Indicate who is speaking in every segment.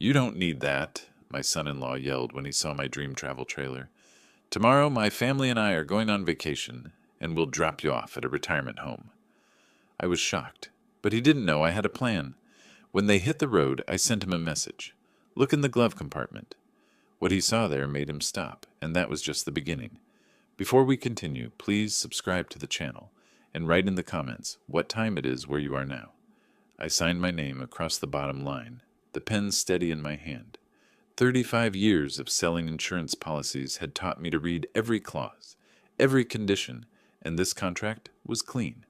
Speaker 1: "You don't need that," my son-in-law yelled when he saw my dream travel trailer. "Tomorrow, my family and I are going on vacation, and we'll drop you off at a retirement home." I was shocked, but he didn't know I had a plan. When they hit the road, I sent him a message. "Look in the glove compartment." What he saw there made him stop, and that was just the beginning. Before we continue, please subscribe to the channel and write in the comments what time it is where you are now. I signed my name across the bottom line, the pen steady in my hand. 35 years of selling insurance policies had taught me to read every clause, every condition, and this contract was clean.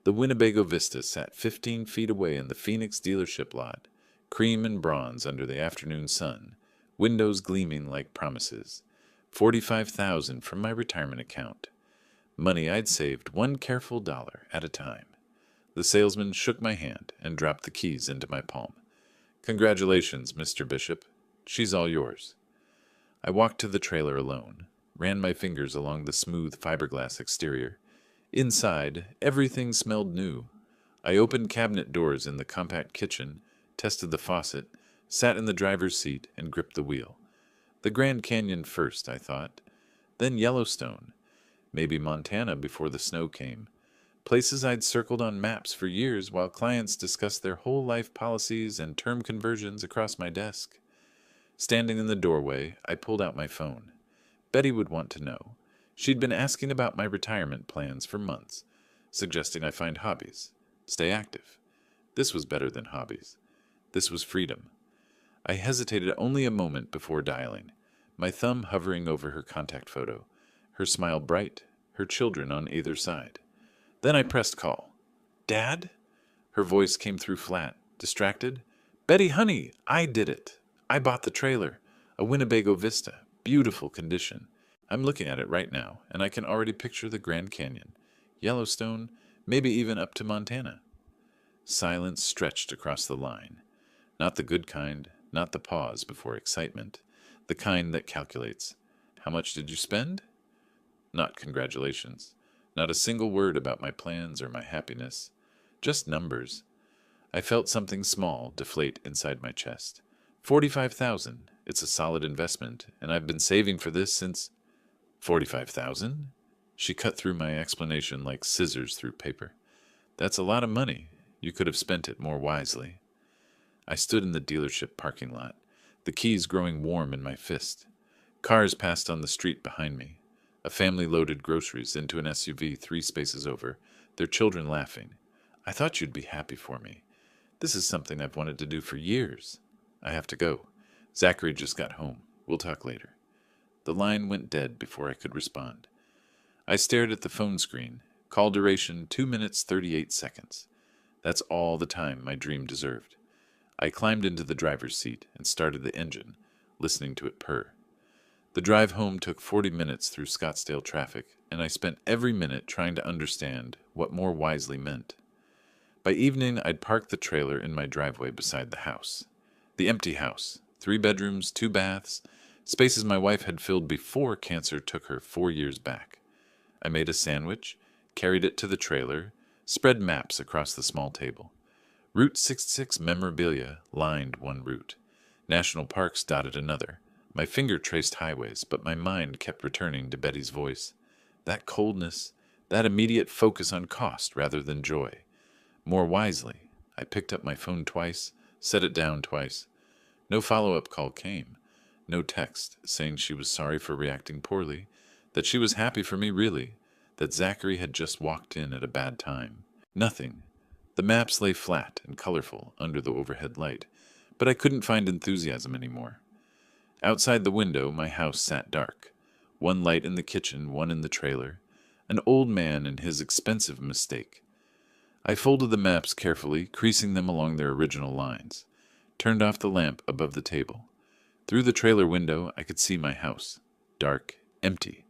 Speaker 1: The Winnebago Vista sat 15 feet away in the Phoenix dealership lot, cream and bronze under the afternoon sun, windows gleaming like promises. $45,000 from my retirement account. Money I'd saved one careful dollar at a time. The salesman shook my hand and dropped the keys into my palm. "Congratulations, Mr. Bishop. She's all yours." I walked to the trailer alone, ran my fingers along the smooth fiberglass exterior. Inside, everything smelled new. I opened cabinet doors in the compact kitchen, tested the faucet, sat in the driver's seat, and gripped the wheel. The Grand Canyon first, I thought. Then Yellowstone. Maybe Montana before the snow came. Places I'd circled on maps for years while clients discussed their whole life policies and term conversions across my desk. Standing in the doorway, I pulled out my phone. Betty would want to know. She'd been asking about my retirement plans for months, suggesting I find hobbies, stay active. This was better than hobbies. This was freedom. I hesitated only a moment before dialing, my thumb hovering over her contact photo, her smile bright, her children on either side. Then I pressed call. "Dad?" Her voice came through flat, distracted. "Betty, honey, I did it. I bought the trailer, a Winnebago Vista, beautiful condition. I'm looking at it right now, and I can already picture the Grand Canyon, Yellowstone, maybe even up to Montana." Silence stretched across the line. Not the good kind, not the pause before excitement, the kind that calculates. "How much did you spend?" Not congratulations. Not a single word about my plans or my happiness. Just numbers. I felt something small deflate inside my chest. 45,000. It's a solid investment, and I've been saving for this since... 45,000? She cut through my explanation like scissors through paper. "That's a lot of money. You could have spent it more wisely." I stood in the dealership parking lot, the keys growing warm in my fist. Cars passed on the street behind me. A family loaded groceries into an SUV 3 spaces over, their children laughing. "I thought you'd be happy for me. This is something I've wanted to do for years." "I have to go. Zachary just got home. We'll talk later." The line went dead before I could respond. I stared at the phone screen. Call duration 2 minutes 38 seconds. That's all the time my dream deserved. I climbed into the driver's seat and started the engine, listening to it purr. The drive home took 40 minutes through Scottsdale traffic, and I spent every minute trying to understand what more wisely meant. By evening, I'd parked the trailer in my driveway beside the house. The empty house, 3 bedrooms, 2 baths, spaces my wife had filled before cancer took her 4 years back. I made a sandwich, carried it to the trailer, spread maps across the small table. Route 66 memorabilia lined one route. National parks dotted another. My finger traced highways, but my mind kept returning to Betty's voice. That coldness, that immediate focus on cost rather than joy. More wisely, I picked up my phone twice, set it down twice. No follow-up call came. No text saying she was sorry for reacting poorly, that she was happy for me really, that Zachary had just walked in at a bad time. Nothing. The maps lay flat and colorful under the overhead light, but I couldn't find enthusiasm anymore. Outside the window, my house sat dark. One light in the kitchen, one in the trailer. An old man and his expensive mistake. I folded the maps carefully, creasing them along their original lines. Turned off the lamp above the table. Through the trailer window, I could see my house. Dark, empty.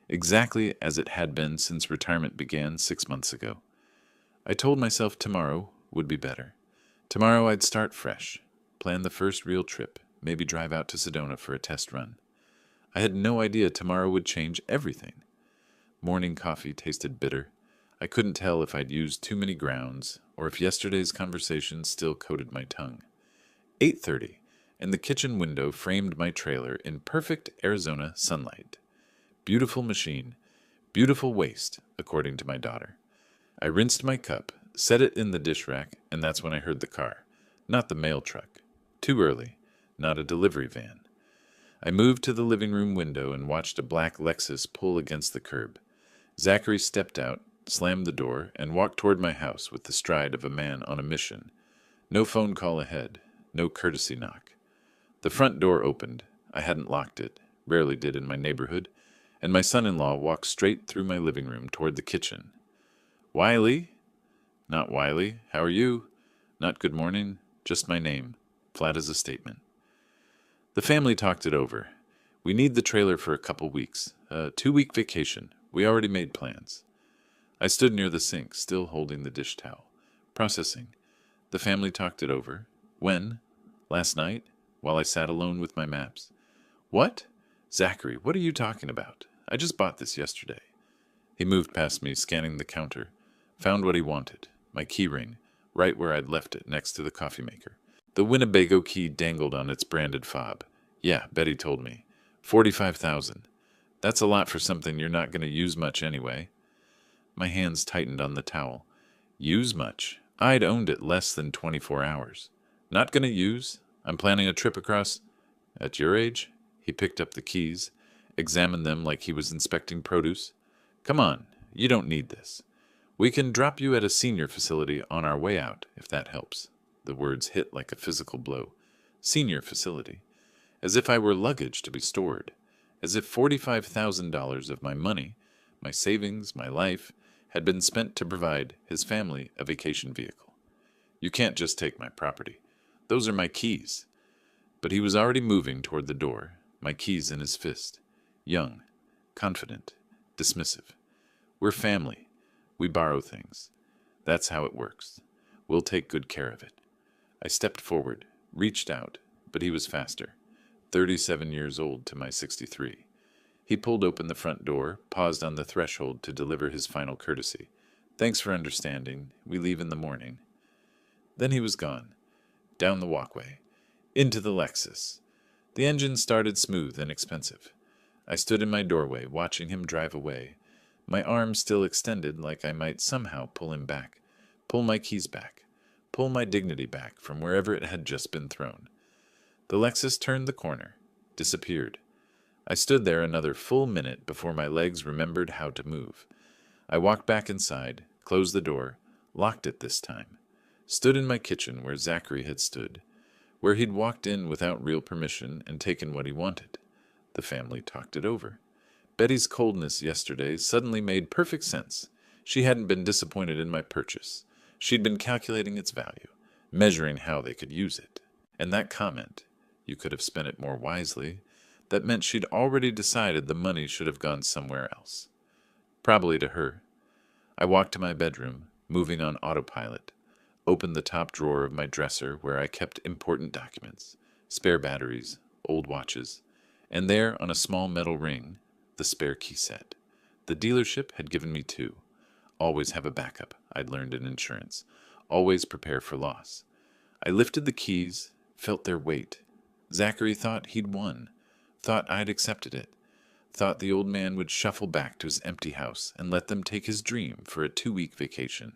Speaker 1: Exactly as it had been since retirement began 6 months ago. I told myself tomorrow would be better. Tomorrow I'd start fresh, plan the first real trip, maybe drive out to Sedona for a test run. I had no idea tomorrow would change everything. Morning coffee tasted bitter. I couldn't tell if I'd used too many grounds or if yesterday's conversation still coated my tongue. 8:30. and the kitchen window framed my trailer in perfect Arizona sunlight. Beautiful machine, beautiful waste, according to my daughter. I rinsed my cup, set it in the dish rack, and that's when I heard the car. Not the mail truck. Too early. Not a delivery van. I moved to the living room window and watched a black Lexus pull against the curb. Zachary stepped out, slammed the door, and walked toward my house with the stride of a man on a mission. No phone call ahead. No courtesy knock. The front door opened. I hadn't locked it. Rarely did in my neighborhood. And my son-in-law walked straight through my living room toward the kitchen. Wiley? Not Wiley. How are you? Not good morning. Just my name. Flat as a statement. The family talked it over. We need the trailer for a couple weeks. A 2-week vacation. We already made plans. I stood near the sink, still holding the dish towel. Processing. The family talked it over. When? Last night? While I sat alone with my maps. What? Zachary, what are you talking about? I just bought this yesterday. He moved past me, scanning the counter. Found what he wanted. My key ring, right where I'd left it, next to the coffee maker. The Winnebago key dangled on its branded fob. Yeah, Betty told me. $45,000. That's a lot for something you're not going to use much anyway. My hands tightened on the towel. Use much? I'd owned it less than 24 hours. Not going to use? I'm planning a trip across... At your age? He picked up the keys, examined them like he was inspecting produce. Come on, you don't need this. We can drop you at a senior facility on our way out, if that helps. The words hit like a physical blow. Senior facility. As if I were luggage to be stored. As if $45,000 of my money, my savings, my life, had been spent to provide his family a vacation vehicle. You can't just take my property. Those are my keys. But he was already moving toward the door, my keys in his fist. Young, confident, dismissive. We're family. We borrow things. That's how it works. We'll take good care of it. I stepped forward, reached out, but he was faster. 37 years old to my 63. He pulled open the front door, paused on the threshold to deliver his final courtesy. Thanks for understanding. We leave in the morning. Then he was gone. Down the walkway. Into the Lexus. The engine started smooth and expensive. I stood in my doorway, watching him drive away, my arm still extended like I might somehow pull him back, pull my keys back, pull my dignity back from wherever it had just been thrown. The Lexus turned the corner, disappeared. I stood there another full minute before my legs remembered how to move. I walked back inside, closed the door, locked it this time, stood in my kitchen where Zachary had stood, where he'd walked in without real permission and taken what he wanted. The family talked it over. Betty's coldness yesterday suddenly made perfect sense. She hadn't been disappointed in my purchase. She'd been calculating its value, measuring how they could use it. And that comment, you could have spent it more wisely, that meant she'd already decided the money should have gone somewhere else. Probably to her. I walked to my bedroom, moving on autopilot, opened the top drawer of my dresser where I kept important documents, spare batteries, old watches, and there, on a small metal ring, the spare key set. The dealership had given me 2. Always have a backup, I'd learned in insurance. Always prepare for loss. I lifted the keys, felt their weight. Zachary thought he'd won, thought I'd accepted it, thought the old man would shuffle back to his empty house and let them take his dream for a 2-week vacation.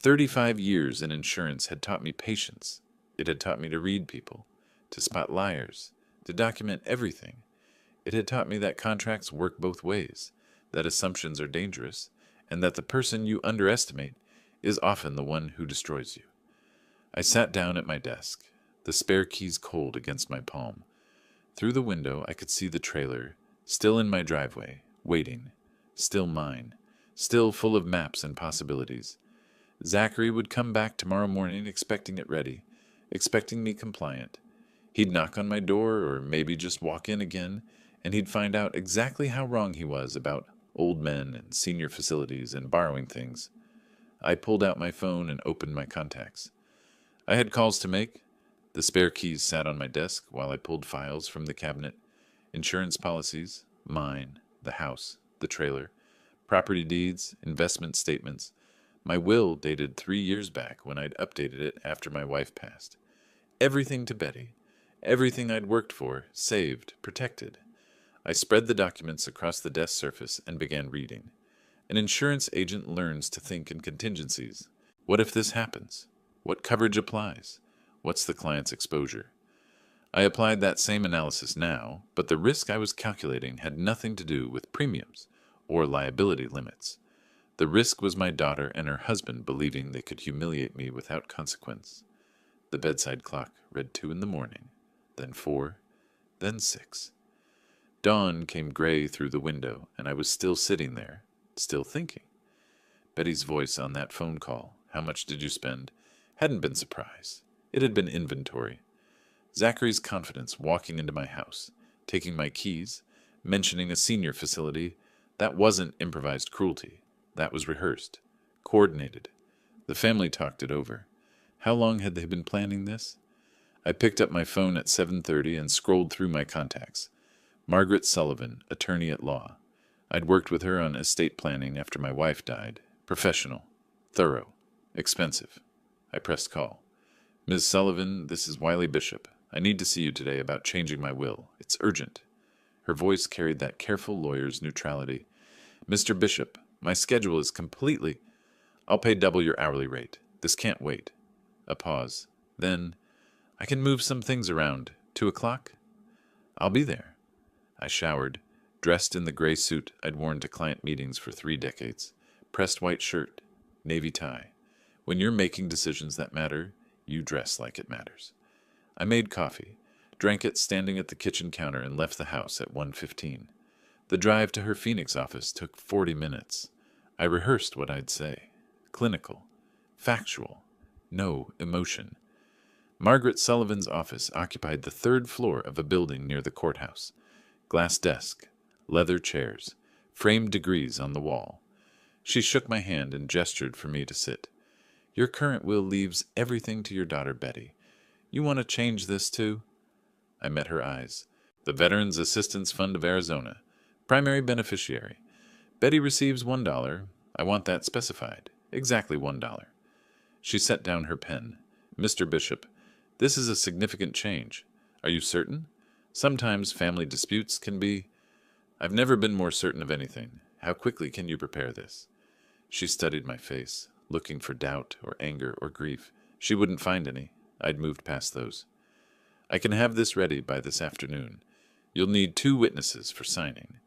Speaker 1: 35 years in insurance had taught me patience. It had taught me to read people, to spot liars, to document everything. It had taught me that contracts work both ways, that assumptions are dangerous, and that the person you underestimate is often the one who destroys you. I sat down at my desk, the spare keys cold against my palm. Through the window I could see the trailer, still in my driveway, waiting, still mine, still full of maps and possibilities. Zachary would come back tomorrow morning expecting it ready, expecting me compliant. He'd knock on my door or maybe just walk in again, and he'd find out exactly how wrong he was about old men and senior facilities and borrowing things. I pulled out my phone and opened my contacts. I had calls to make. The spare keys sat on my desk while I pulled files from the cabinet. Insurance policies, mine, the house, the trailer, property deeds, investment statements. My will dated 3 years back when I'd updated it after my wife passed. Everything to Betty. Everything I'd worked for, saved, protected. I spread the documents across the desk surface and began reading. An insurance agent learns to think in contingencies. What if this happens? What coverage applies? What's the client's exposure? I applied that same analysis now, but the risk I was calculating had nothing to do with premiums or liability limits. The risk was my daughter and her husband believing they could humiliate me without consequence. The bedside clock read 2 in the morning, then 4, then 6. Dawn came gray through the window, and I was still sitting there, still thinking. Betty's voice on that phone call, "How much did you spend?" hadn't been surprise. It had been inventory. Zachary's confidence walking into my house, taking my keys, mentioning a senior facility, that wasn't improvised cruelty. That was rehearsed, coordinated. The family talked it over. How long had they been planning this? I picked up my phone at 7:30 and scrolled through my contacts. Margaret Sullivan, attorney at law. I'd worked with her on estate planning after my wife died. Professional, thorough, expensive. I pressed call. "Ms. Sullivan, this is Wiley Bishop. I need to see you today about changing my will. It's urgent." Her voice carried that careful lawyer's neutrality. "Mr. Bishop, my schedule is completely—" "I'll pay double your hourly rate. This can't wait." A pause. Then, "I can move some things around. 2 o'clock?" "I'll be there." I showered, dressed in the gray suit I'd worn to client meetings for 3 decades. Pressed white shirt, navy tie. When you're making decisions that matter, you dress like it matters. I made coffee, drank it standing at the kitchen counter, and left the house at 1:15. The drive to her Phoenix office took 40 minutes. I rehearsed what I'd say. Clinical. Factual. No emotion. Margaret Sullivan's office occupied the 3rd floor of a building near the courthouse. Glass desk, leather chairs, framed degrees on the wall. She shook my hand and gestured for me to sit. "Your current will leaves everything to your daughter, Betty. You want to change this too?" I met her eyes. "The Veterans Assistance Fund of Arizona. Primary beneficiary. Betty receives $1. I want that specified. Exactly $1. She set down her pen. "Mr. Bishop, this is a significant change. Are you certain? Sometimes family disputes can be—" "I've never been more certain of anything. How quickly can you prepare this?" She studied my face, looking for doubt or anger or grief. She wouldn't find any. I'd moved past those. "I can have this ready by this afternoon. You'll need 2 witnesses for signing.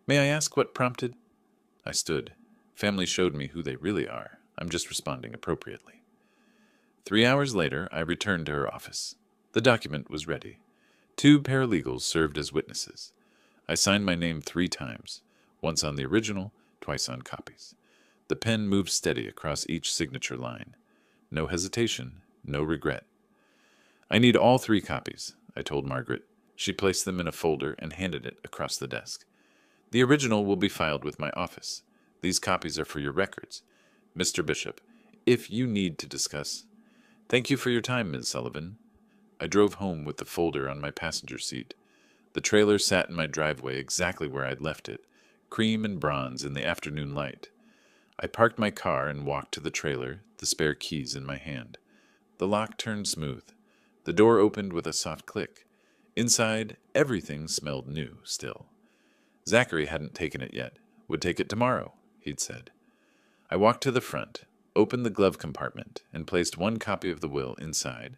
Speaker 1: May I ask what prompted—" I stood. Family showed me who they really are. I'm just responding appropriately. 3 hours later, I returned to her office. The document was ready. 2 paralegals served as witnesses. I signed my name 3 times, once on the original, twice on copies. The pen moved steady across each signature line. No hesitation, no regret. "I need all 3 copies," I told Margaret. She placed them in a folder and handed it across the desk. "The original will be filed with my office. These copies are for your records. Mr. Bishop, if you need to discuss—" "Thank you for your time, Ms. Sullivan." I drove home with the folder on my passenger seat. The trailer sat in my driveway exactly where I'd left it, cream and bronze in the afternoon light. I parked my car and walked to the trailer, the spare keys in my hand. The lock turned smooth. The door opened with a soft click. Inside, everything smelled new still. Zachary hadn't taken it yet. Would take it tomorrow, he'd said. I walked to the front, opened the glove compartment, and placed 1 copy of the will inside.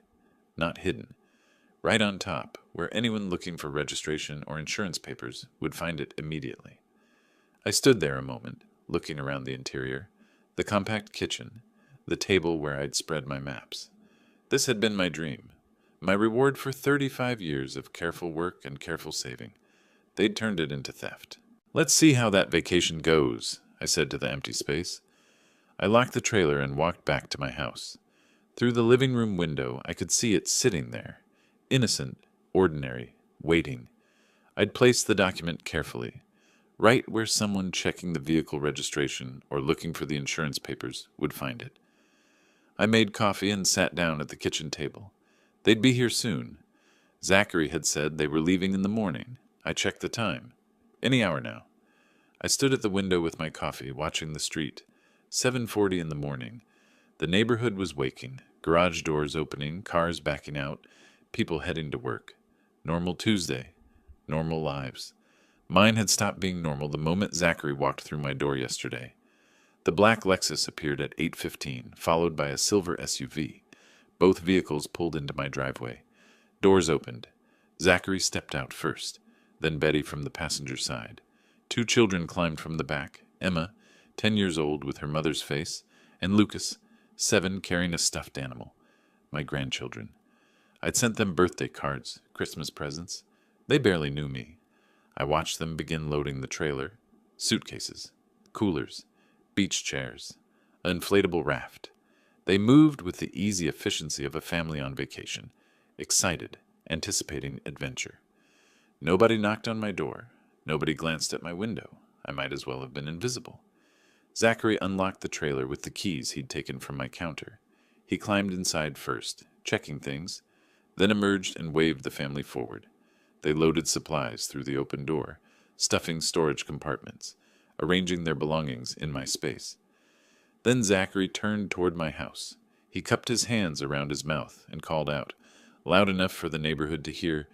Speaker 1: Not hidden. Right on top, where anyone looking for registration or insurance papers would find it immediately. I stood there a moment, looking around the interior, the compact kitchen, the table where I'd spread my maps. This had been my dream, my reward for 35 years of careful work and careful saving. They'd turned it into theft. "Let's see how that vacation goes," I said to the empty space. I locked the trailer and walked back to my house. Through the living room window, I could see it sitting there, innocent, ordinary, waiting. I'd placed the document carefully, right where someone checking the vehicle registration or looking for the insurance papers would find it. I made coffee and sat down at the kitchen table. They'd be here soon. Zachary had said they were leaving in the morning. I checked the time. Any hour now. I stood at the window with my coffee, watching the street. 7:40 in the morning. The neighborhood was waking, garage doors opening, cars backing out, people heading to work. Normal Tuesday. Normal lives. Mine had stopped being normal the moment Zachary walked through my door yesterday. The black Lexus appeared at 8:15, followed by a silver SUV. Both vehicles pulled into my driveway. Doors opened. Zachary stepped out first, then Betty from the passenger side. Two children climbed from the back, Emma, 10 years old with her mother's face, and Lucas, 7, carrying a stuffed animal. My grandchildren. I'd sent them birthday cards, Christmas presents. They barely knew me. I watched them begin loading the trailer. Suitcases, coolers, beach chairs, an inflatable raft. They moved with the easy efficiency of a family on vacation, excited, anticipating adventure. Nobody knocked on my door. Nobody glanced at my window. I might as well have been invisible. Zachary unlocked the trailer with the keys he'd taken from my counter. He climbed inside first, checking things, then emerged and waved the family forward. They loaded supplies through the open door, stuffing storage compartments, arranging their belongings in my space. Then Zachary turned toward my house. He cupped his hands around his mouth and called out, loud enough for the neighborhood to hear,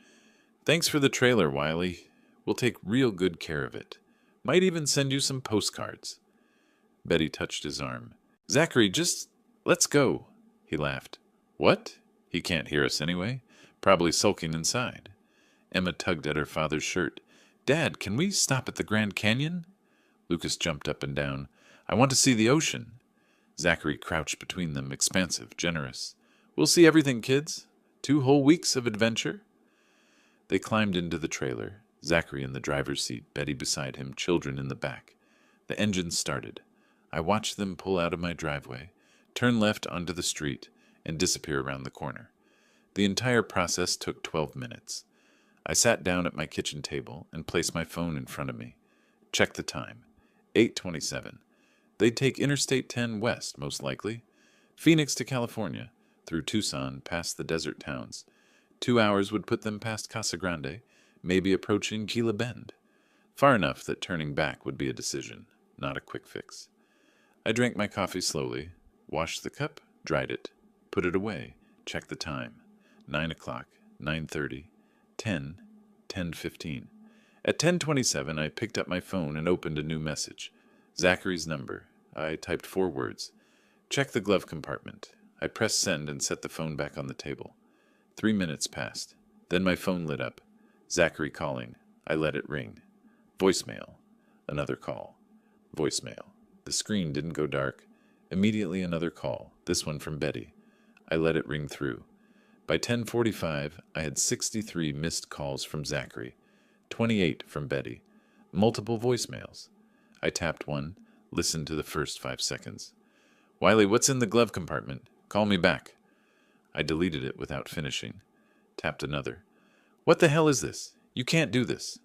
Speaker 1: "Thanks for the trailer, Wiley. We'll take real good care of it. Might even send you some postcards." Betty touched his arm. "Zachary, just let's go." He laughed. "What? He can't hear us anyway. Probably sulking inside." Emma tugged at her father's shirt. "Dad, can we stop at the Grand Canyon?" Lucas jumped up and down. "I want to see the ocean." Zachary crouched between them, expansive, generous. "We'll see everything, kids. 2 whole weeks of adventure." They climbed into the trailer, Zachary in the driver's seat, Betty beside him, children in the back. The engine started. I watched them pull out of my driveway, turn left onto the street, and disappear around the corner. The entire process took 12 minutes. I sat down at my kitchen table and placed my phone in front of me. Checked the time. 8:27. They'd take Interstate 10 west, most likely. Phoenix to California, through Tucson, past the desert towns. 2 hours would put them past Casa Grande, maybe approaching Gila Bend. Far enough that turning back would be a decision, not a quick fix. I drank my coffee slowly, washed the cup, dried it, put it away, checked the time. 9 o'clock, 9:30, 10, 10:15. At 10:27, I picked up my phone and opened a new message. Zachary's number. I typed 4 words. Check the glove compartment. I pressed send and set the phone back on the table. 3 minutes passed. Then my phone lit up. Zachary calling. I let it ring. Voicemail. Another call. Voicemail. The screen didn't go dark. Immediately another call, this one from Betty. I let it ring through. By 10:45, I had 63 missed calls from Zachary, 28 from Betty, multiple voicemails. I tapped one, listened to the first 5 seconds. "Wiley, what's in the glove compartment? Call me back." I deleted it without finishing. Tapped another. "What the hell is this? You can't do this.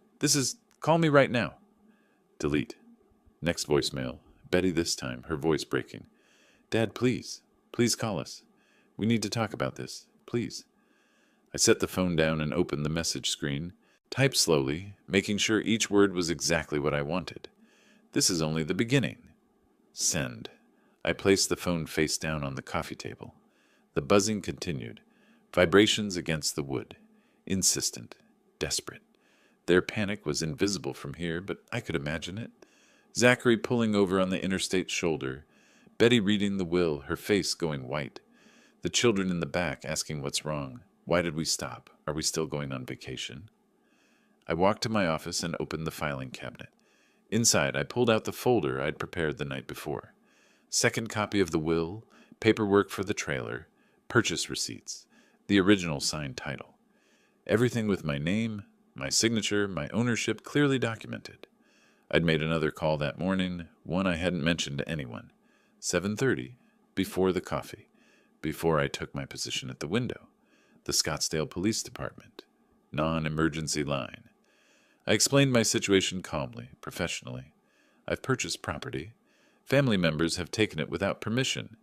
Speaker 1: Call me right now." Delete. Next voicemail. Betty this time, her voice breaking. "Dad, please. Please call us. We need to talk about this. Please." I set the phone down and opened the message screen, typed slowly, making sure each word was exactly what I wanted. This is only the beginning. Send. I placed the phone face down on the coffee table. The buzzing continued. Vibrations against the wood. Insistent. Desperate. Their panic was invisible from here, but I could imagine it. Zachary pulling over on the interstate's shoulder. Betty reading the will, her face going white. The children in the back asking what's wrong. Why did we stop? Are we still going on vacation? I walked to my office and opened the filing cabinet. Inside, I pulled out the folder I'd prepared the night before. Second copy of the will, paperwork for the trailer, purchase receipts, the original signed title. Everything with my name, my signature, my ownership clearly documented. I'd made another call that morning, one I hadn't mentioned to anyone. 7:30, before the coffee, before I took my position at the window. The Scottsdale Police Department. Non-emergency line. I explained my situation calmly, professionally. I've purchased property. Family members have taken it without permission.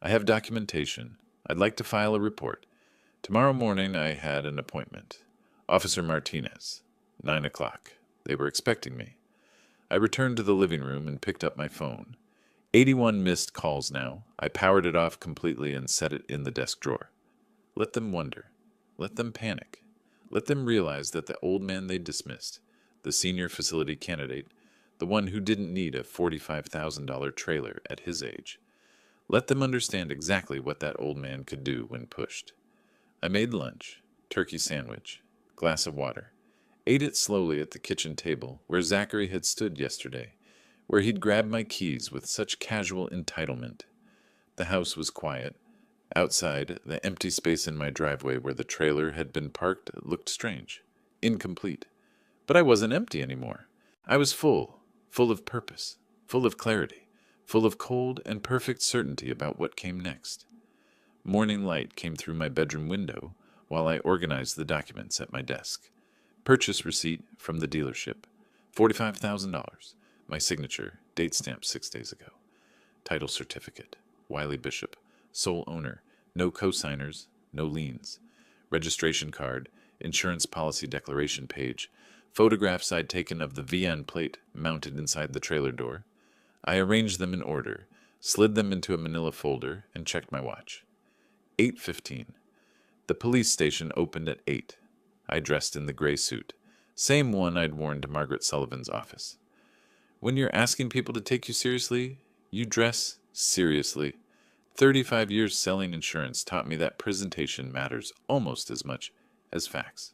Speaker 1: I have documentation. I'd like to file a report. Tomorrow morning I had an appointment. Officer Martinez. 9 o'clock. They were expecting me. I returned to the living room and picked up my phone. 81 missed calls now. I powered it off completely and set it in the desk drawer. Let them wonder. Let them panic. Let them realize that the old man they dismissed, the senior facility candidate, the one who didn't need a $45,000 trailer at his age, let them understand exactly what that old man could do when pushed. I made lunch, turkey sandwich, glass of water, ate it slowly at the kitchen table where Zachary had stood yesterday, where he'd grabbed my keys with such casual entitlement. The house was quiet. Outside, the empty space in my driveway where the trailer had been parked looked strange, incomplete. But I wasn't empty anymore. I was full, full of purpose, full of clarity, full of cold and perfect certainty about what came next. Morning light came through my bedroom window while I organized the documents at my desk. Purchase receipt from the dealership, $45,000. My signature, date stamped 6 days ago. Title certificate, Wiley Bishop, sole owner, no co-signers, no liens. Registration card, insurance policy declaration page, photographs I'd taken of the VN plate mounted inside the trailer door. I arranged them in order, slid them into a manila folder, and checked my watch. 8:15. The police station opened at 8. I dressed in the gray suit, same one I'd worn to Margaret Sullivan's office. When you're asking people to take you seriously, you dress seriously. 35 years selling insurance taught me that presentation matters almost as much as facts.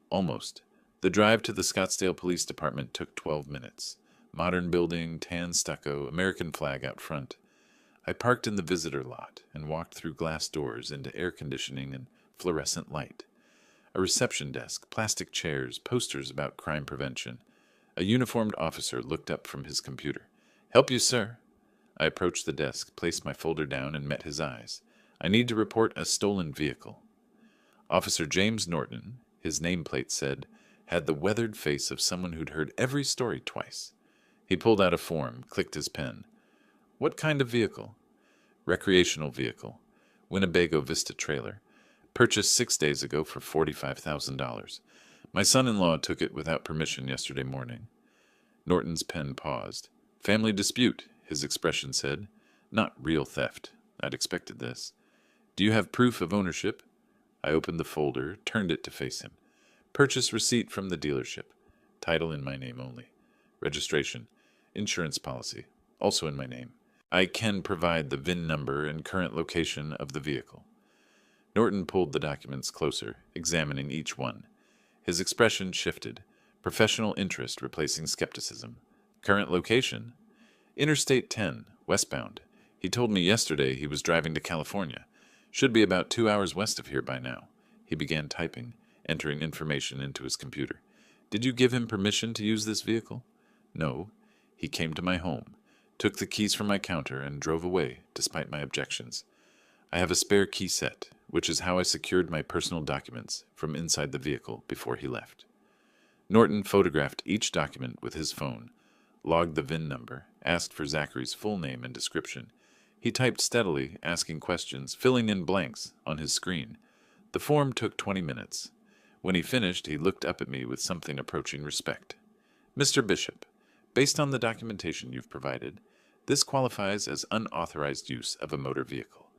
Speaker 1: Almost. The drive to the Scottsdale Police Department took 12 minutes. Modern building, tan stucco, American flag out front. I parked in the visitor lot and walked through glass doors into air conditioning and fluorescent light. A reception desk, plastic chairs, posters about crime prevention. A uniformed officer looked up from his computer. "Help you, sir." I approached the desk, placed my folder down, and met his eyes. "I need to report a stolen vehicle." Officer James Norton, his nameplate said, had the weathered face of someone who'd heard every story twice. He pulled out a form, clicked his pen. "What kind of vehicle?" "Recreational vehicle. Winnebago Vista trailer. Purchased 6 days ago for $45,000. My son-in-law took it without permission yesterday morning." Norton's pen paused. "Family dispute," his expression said. "Not real theft. I'd expected this. Do you have proof of ownership?" I opened the folder, turned it to face him. "Purchase receipt from the dealership. Title in my name only. Registration. Insurance policy. Also in my name. I can provide the VIN number and current location of the vehicle." Norton pulled the documents closer, examining each one. His expression shifted, professional interest replacing skepticism. "Current location? Interstate 10, westbound. He told me yesterday he was driving to California. Should be about 2 hours west of here by now." He began typing, entering information into his computer. "Did you give him permission to use this vehicle?" "No. He came to my home, took the keys from my counter, and drove away, despite my objections. I have a spare key set, which is how I secured my personal documents from inside the vehicle before he left." Norton photographed each document with his phone, logged the VIN number, asked for Zachary's full name and description. He typed steadily, asking questions, filling in blanks on his screen. The form took 20 minutes. When he finished, he looked up at me with something approaching respect. "Mr. Bishop, based on the documentation you've provided, this qualifies as unauthorized use of a motor vehicle.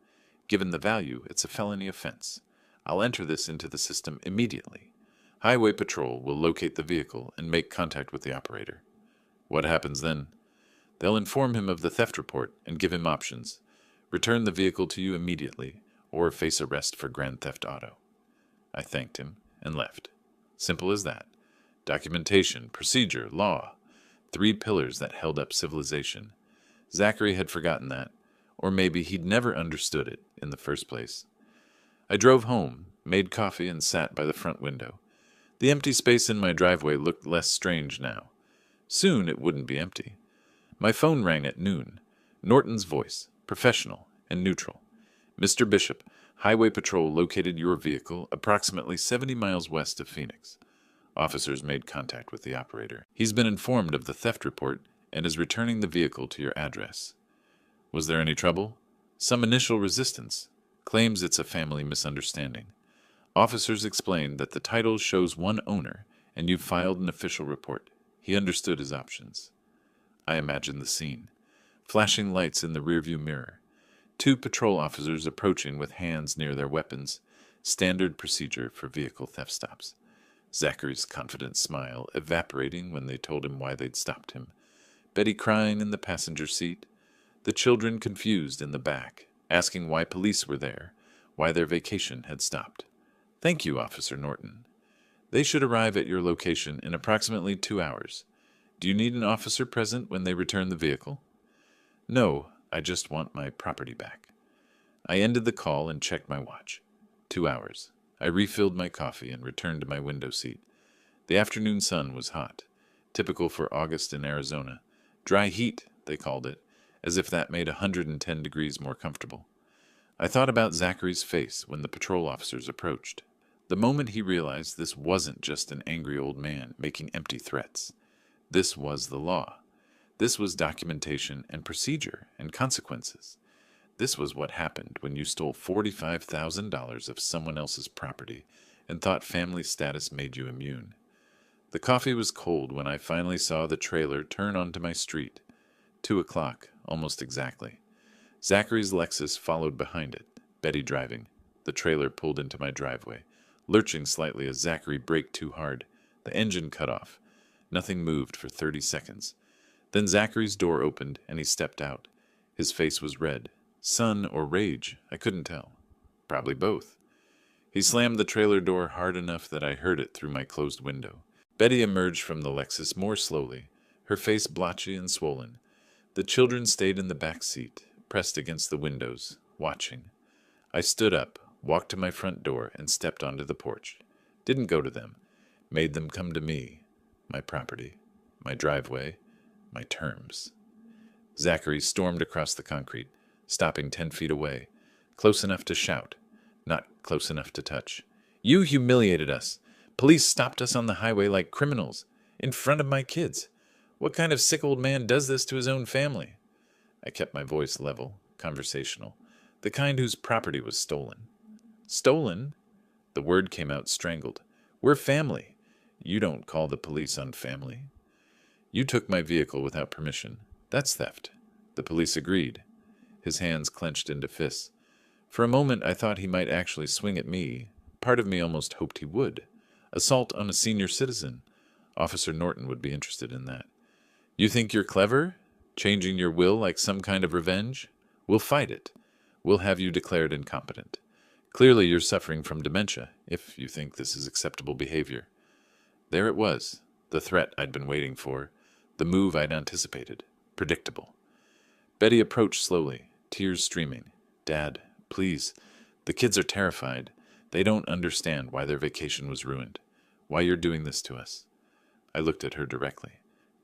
Speaker 1: Given the value, it's a felony offense. I'll enter this into the system immediately. Highway Patrol will locate the vehicle and make contact with the operator." "What happens then?" "They'll inform him of the theft report and give him options. Return the vehicle to you immediately, or face arrest for grand theft auto." I thanked him and left. Simple as that. Documentation, procedure, law. 3 pillars that held up civilization. Zachary had forgotten that, or maybe he'd never understood it in the first place. I drove home, made coffee, and sat by the front window. The empty space in my driveway looked less strange now. Soon it wouldn't be empty. My phone rang at noon. Norton's voice, professional and neutral. "Mr. Bishop, Highway Patrol located your vehicle approximately 70 miles west of Phoenix. Officers made contact with the operator. He's been informed of the theft report and is returning the vehicle to your address." "Was there any trouble?" "Some initial resistance. Claims it's a family misunderstanding. Officers explained that the title shows one owner and you've filed an official report. He understood his options." I imagined the scene. Flashing lights in the rearview mirror. 2 patrol officers approaching with hands near their weapons. Standard procedure for vehicle theft stops. Zachary's confident smile evaporating when they told him why they'd stopped him. Betty crying in the passenger seat. The children confused in the back, asking why police were there, why their vacation had stopped. Thank you, Officer Norton. They should arrive at your location in approximately 2 hours. Do you need an officer present when they return the vehicle? No, I just want my property back. I ended the call and checked my watch. 2 hours. I refilled my coffee and returned to my window seat. The afternoon sun was hot, typical for August in Arizona. Dry heat, they called it, as if that made 110 degrees more comfortable. I thought about Zachary's face when the patrol officers approached. The moment he realized this wasn't just an angry old man making empty threats. This was the law. This was documentation and procedure and consequences. This was what happened when you stole $45,000 of someone else's property and thought family status made you immune. The coffee was cold when I finally saw the trailer turn onto my street. 2 o'clock, almost exactly. Zachary's Lexus followed behind it, Betty driving. The trailer pulled into my driveway, lurching slightly as Zachary braked too hard. The engine cut off. Nothing moved for 30 seconds. Then Zachary's door opened and he stepped out. His face was red. Sun or rage, I couldn't tell. Probably both. He slammed the trailer door hard enough that I heard it through my closed window. Betty emerged from the Lexus more slowly, her face blotchy and swollen. The children stayed in the back seat, pressed against the windows, watching. I stood up, walked to my front door, and stepped onto the porch. Didn't go to them. Made them come to me. My property. My driveway. My terms. Zachary stormed across the concrete, stopping 10 feet away, close enough to shout, not close enough to touch. You humiliated us. Police stopped us on the highway like criminals, in front of my kids. What kind of sick old man does this to his own family? I kept my voice level, conversational, the kind whose property was stolen. Stolen? The word came out strangled. We're family. You don't call the police on family. You took my vehicle without permission. That's theft. The police agreed. His hands clenched into fists. For a moment I thought he might actually swing at me. Part of me almost hoped he would. Assault on a senior citizen. Officer Norton would be interested in that. You think you're clever? Changing your will like some kind of revenge? We'll fight it. We'll have you declared incompetent. Clearly you're suffering from dementia, if you think this is acceptable behavior. There it was, the threat I'd been waiting for, the move I'd anticipated, predictable. Betty approached slowly, tears streaming. Dad, please. The kids are terrified. They don't understand why their vacation was ruined, why you're doing this to us. I looked at her directly.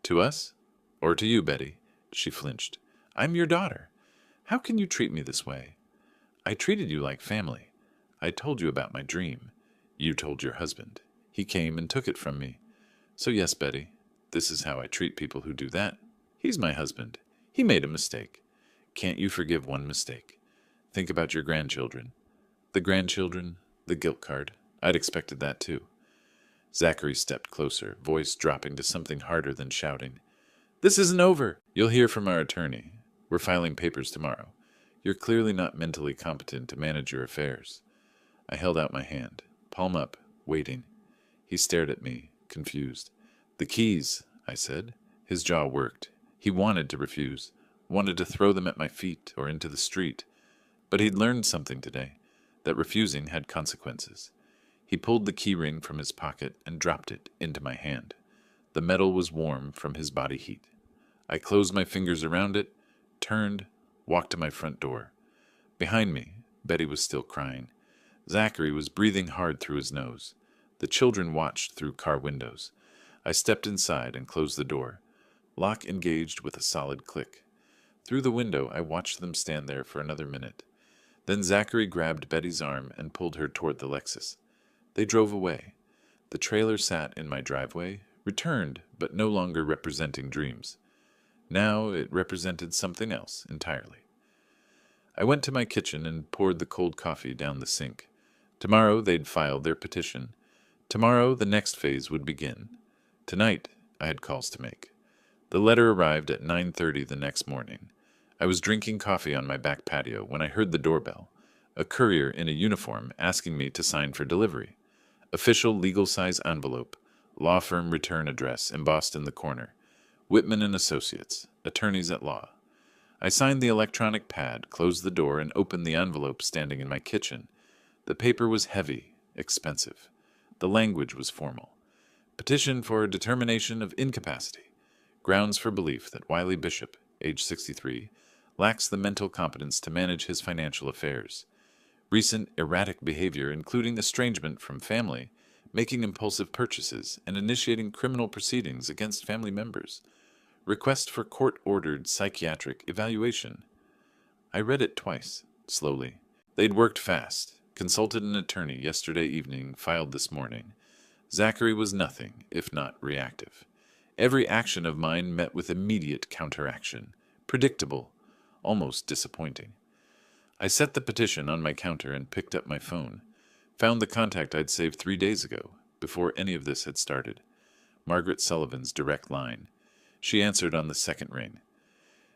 Speaker 1: To us? Or to you, Betty? She flinched. I'm your daughter. How can you treat me this way? I treated you like family. I told you about my dream. You told your husband. He came and took it from me. So yes, Betty, this is how I treat people who do that. He's my husband. He made a mistake. Can't you forgive one mistake? Think about your grandchildren. The grandchildren, the guilt card. I'd expected that too. Zachary stepped closer, voice dropping to something harder than shouting. This isn't over. You'll hear from our attorney. We're filing papers tomorrow. You're clearly not mentally competent to manage your affairs. I held out my hand, palm up, waiting. He stared at me, confused. The keys, I said. His jaw worked. He wanted to refuse, wanted to throw them at my feet or into the street. But he'd learned something today, that refusing had consequences. He pulled the key ring from his pocket and dropped it into my hand. The metal was warm from his body heat. I closed my fingers around it, turned, walked to my front door. Behind me, Betty was still crying. Zachary was breathing hard through his nose. The children watched through car windows. I stepped inside and closed the door. Lock engaged with a solid click. Through the window, I watched them stand there for another minute. Then Zachary grabbed Betty's arm and pulled her toward the Lexus. They drove away. The trailer sat in my driveway, returned, but no longer representing dreams. Now it represented something else entirely. I went to my kitchen and poured the cold coffee down the sink. Tomorrow they'd file their petition. Tomorrow the next phase would begin. Tonight I had calls to make. The letter arrived at 9:30 the next morning. I was drinking coffee on my back patio when I heard the doorbell, a courier in a uniform asking me to sign for delivery. Official legal-size envelope. Law firm return address embossed in the corner. Whitman and Associates, attorneys at law. I signed the electronic pad, closed the door, and opened the envelope standing in my kitchen. The paper was heavy, expensive. The language was formal. Petition for a determination of incapacity. Grounds for belief that Wiley Bishop, age 63, lacks the mental competence to manage his financial affairs. Recent erratic behavior, including estrangement from family, making impulsive purchases, and initiating criminal proceedings against family members. Request for court-ordered psychiatric evaluation. I read it twice, slowly. They'd worked fast, consulted an attorney yesterday evening, filed this morning. Zachary was nothing, if not reactive. Every action of mine met with immediate counteraction. Predictable, almost disappointing. I set the petition on my counter and picked up my phone. Found the contact I'd saved 3 days ago, before any of this had started. Margaret Sullivan's direct line. She answered on the second ring.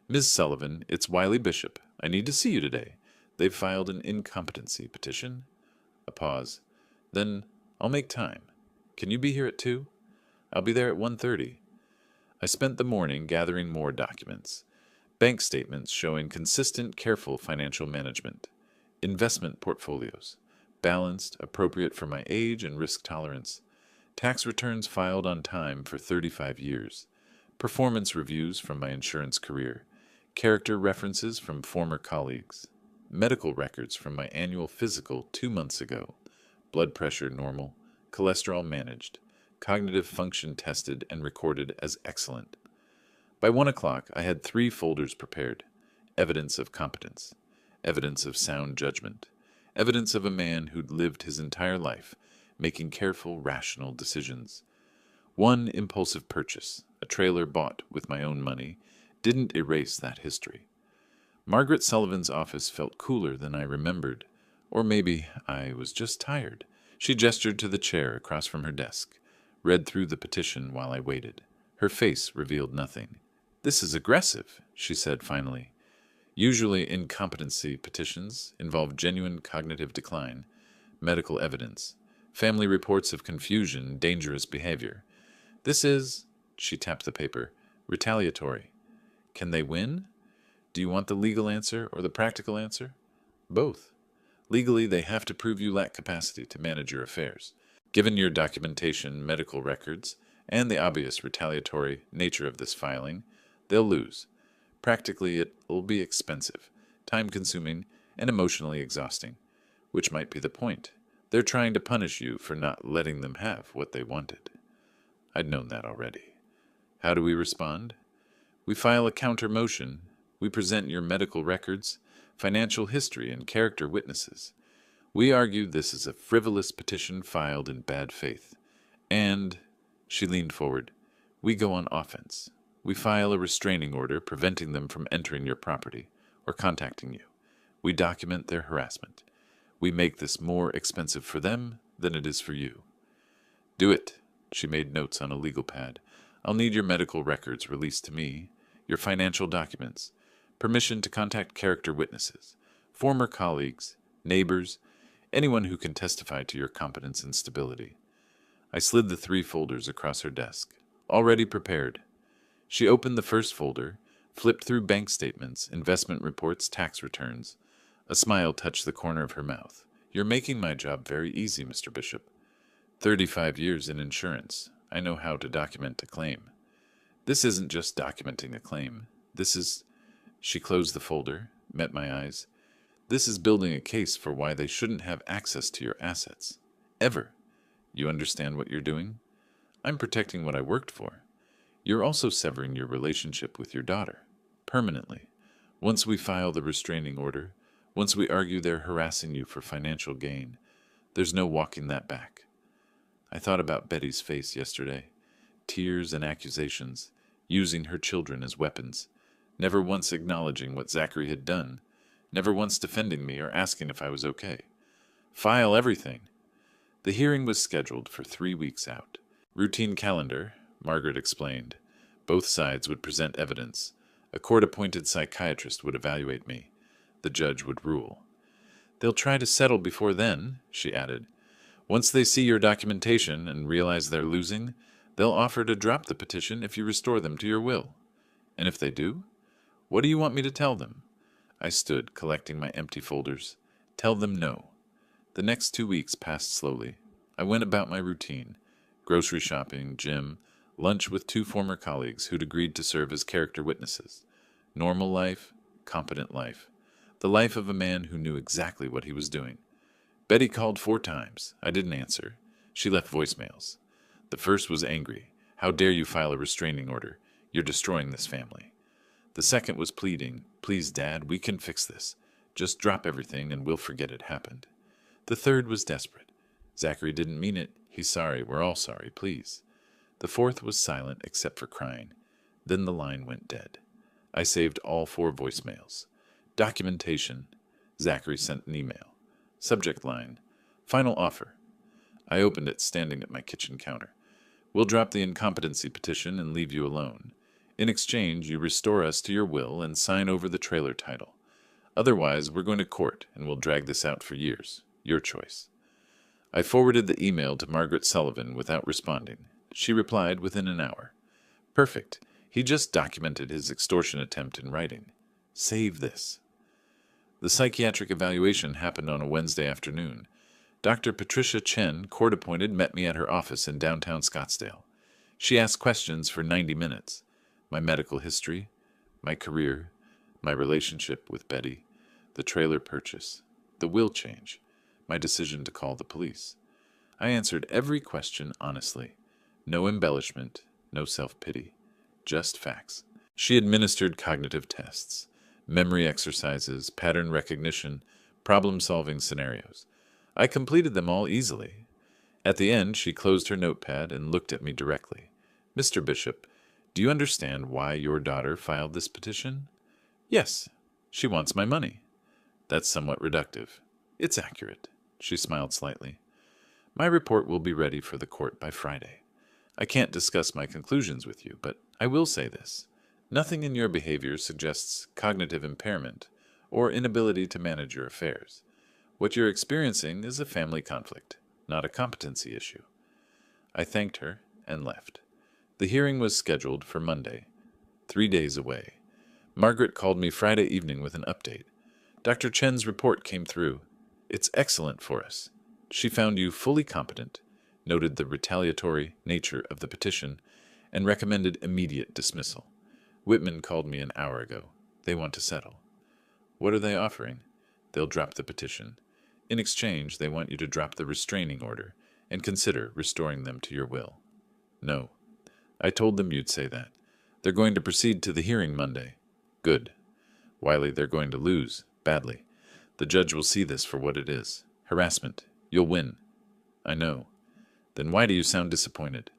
Speaker 1: Ms. Sullivan, it's Wiley Bishop. I need to see you today. They've filed an incompetency petition. A pause. Then, I'll make time. Can you be here at 2? I'll be there at 1:30. I spent the morning gathering more documents. Bank statements showing consistent, careful financial management. Investment portfolios. Balanced, appropriate for my age and risk tolerance. Tax returns filed on time for 35 years. Performance reviews from my insurance career. Character references from former colleagues. Medical records from my annual physical 2 months ago. Blood pressure normal. Cholesterol managed. Cognitive function tested and recorded as excellent. By 1 o'clock, I had 3 folders prepared. Evidence of competence. Evidence of sound judgment. Evidence of a man who'd lived his entire life, making careful, rational decisions. One impulsive purchase, a trailer bought with my own money, didn't erase that history. Margaret Sullivan's office felt cooler than I remembered. Or maybe I was just tired. She gestured to the chair across from her desk, read through the petition while I waited. Her face revealed nothing. This is aggressive, she said finally. Usually incompetency petitions involve genuine cognitive decline, medical evidence, family reports of confusion, dangerous behavior. This is, she tapped the paper, retaliatory. Can they win? Do you want the legal answer or the practical answer? Both. Legally, they have to prove you lack capacity to manage your affairs. Given your documentation, medical records, and the obvious retaliatory nature of this filing, they'll lose. Practically, it'll be expensive, time-consuming, and emotionally exhausting, which might be the point. They're trying to punish you for not letting them have what they wanted. I'd known that already. How do we respond? We file a counter motion. We present your medical records, financial history, and character witnesses. We argue this is a frivolous petition filed in bad faith. And, she leaned forward, we go on offense. We file a restraining order preventing them from entering your property or contacting you. We document their harassment. We make this more expensive for them than it is for you. Do it. She made notes on a legal pad. I'll need your medical records released to me, your financial documents, permission to contact character witnesses, former colleagues, neighbors, anyone who can testify to your competence and stability. I slid the 3 folders across her desk, already prepared. She opened the first folder, flipped through bank statements, investment reports, tax returns. A smile touched the corner of her mouth. You're making my job very easy, Mr. Bishop. 35 years in insurance. I know how to document a claim. This isn't just documenting a claim. This is... She closed the folder, met my eyes. This is building a case for why they shouldn't have access to your assets. Ever. You understand what you're doing? I'm protecting what I worked for. You're also severing your relationship with your daughter. Permanently. Once we file the restraining order, once we argue they're harassing you for financial gain, there's no walking that back. I thought about Betty's face yesterday. Tears and accusations, using her children as weapons, never once acknowledging what Zachary had done, never once defending me or asking if I was okay. File everything. The hearing was scheduled for 3 weeks out. Routine calendar, Margaret explained. Both sides would present evidence. A court-appointed psychiatrist would evaluate me. The judge would rule. They'll try to settle before then, she added. Once they see your documentation and realize they're losing, they'll offer to drop the petition if you restore them to your will. And if they do, what do you want me to tell them? I stood, collecting my empty folders. Tell them no. The next 2 weeks passed slowly. I went about my routine. Grocery shopping, gym, lunch with 2 former colleagues who'd agreed to serve as character witnesses. Normal life, competent life. The life of a man who knew exactly what he was doing. Betty called 4 times. I didn't answer. She left voicemails. The first was angry. How dare you file a restraining order? You're destroying this family. The second was pleading. Please, Dad, we can fix this. Just drop everything and we'll forget it happened. The third was desperate. Zachary didn't mean it. He's sorry. We're all sorry. Please. The fourth was silent except for crying. Then the line went dead. I saved all 4 voicemails. Documentation. Zachary sent an email. Subject line. Final offer. I opened it standing at my kitchen counter. We'll drop the incompetency petition and leave you alone. In exchange, you restore us to your will and sign over the trailer title. Otherwise, we're going to court and we'll drag this out for years. Your choice. I forwarded the email to Margaret Sullivan without responding. She replied within an hour. Perfect. He just documented his extortion attempt in writing. Save this. The psychiatric evaluation happened on a Wednesday afternoon. Dr. Patricia Chen, court-appointed, met me at her office in downtown Scottsdale. She asked questions for 90 minutes. My medical history, my career, my relationship with Betty, the trailer purchase, the will change, my decision to call the police. I answered every question honestly. No embellishment, no self-pity, just facts. She administered cognitive tests, memory exercises, pattern recognition, problem-solving scenarios. I completed them all easily. At the end, she closed her notepad and looked at me directly. Mr. Bishop, do you understand why your daughter filed this petition? Yes. She wants my money. That's somewhat reductive. It's accurate. She smiled slightly. My report will be ready for the court by Friday. I can't discuss my conclusions with you, but I will say this. Nothing in your behavior suggests cognitive impairment or inability to manage your affairs. What you're experiencing is a family conflict, not a competency issue. I thanked her and left. The hearing was scheduled for Monday, 3 days away. Margaret called me Friday evening with an update. Dr. Chen's report came through. It's excellent for us. She found you fully competent, noted the retaliatory nature of the petition, and recommended immediate dismissal. Whitman called me an hour ago. They want to settle. What are they offering? They'll drop the petition. In exchange, they want you to drop the restraining order and consider restoring them to your will. No. I told them you'd say that. They're going to proceed to the hearing Monday. Good. Wiley, they're going to lose, badly. The judge will see this for what it is. Harassment. You'll win. I know. Then why do you sound disappointed?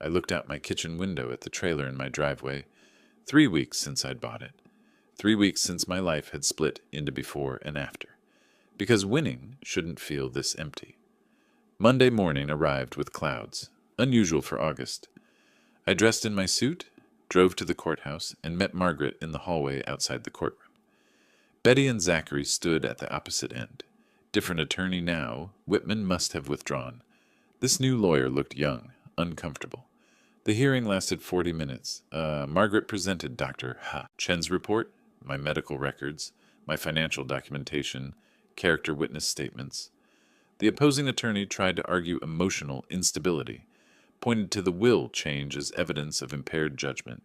Speaker 1: I looked out my kitchen window at the trailer in my driveway. 3 weeks since I'd bought it. 3 weeks since my life had split into before and after. Because winning shouldn't feel this empty. Monday morning arrived with clouds, unusual for August. I dressed in my suit, drove to the courthouse, and met Margaret in the hallway outside the courtroom. Betty and Zachary stood at the opposite end. Different attorney now, Whitman must have withdrawn. This new lawyer looked young, uncomfortable. The hearing lasted 40 minutes. Margaret presented Dr. Chen's report, my medical records, my financial documentation, character witness statements. The opposing attorney tried to argue emotional instability, pointed to the will change as evidence of impaired judgment.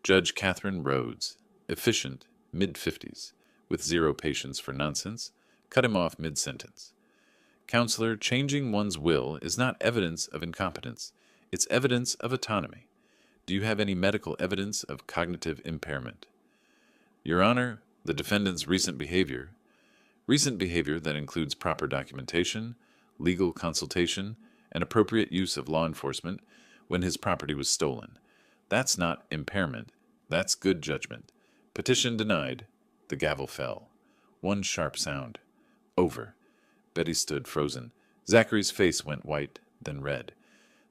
Speaker 1: Judge Catherine Rhodes, efficient, mid-50s, with zero patience for nonsense, cut him off mid-sentence. Counselor, changing one's will is not evidence of incompetence. It's evidence of autonomy. Do you have any medical evidence of cognitive impairment? Your Honor, the defendant's recent behavior that includes proper documentation, legal consultation, and appropriate use of law enforcement when his property was stolen. That's not impairment. That's good judgment. Petition denied. The gavel fell. One sharp sound. Over. Betty stood frozen. Zachary's face went white, then red.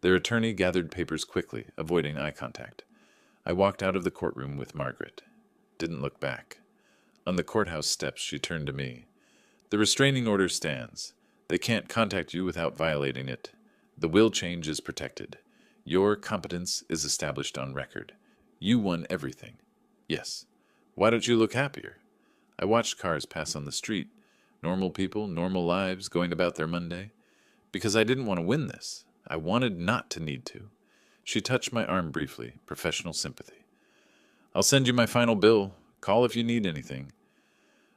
Speaker 1: Their attorney gathered papers quickly, avoiding eye contact. I walked out of the courtroom with Margaret. Didn't look back. On the courthouse steps, she turned to me. The restraining order stands. They can't contact you without violating it. The will change is protected. Your competence is established on record. You won everything. Yes. Why don't you look happier? I watched cars pass on the street. Normal people, normal lives, going about their Monday. Because I didn't want to win this. I wanted not to need to. She touched my arm briefly, professional sympathy. I'll send you my final bill. Call if you need anything.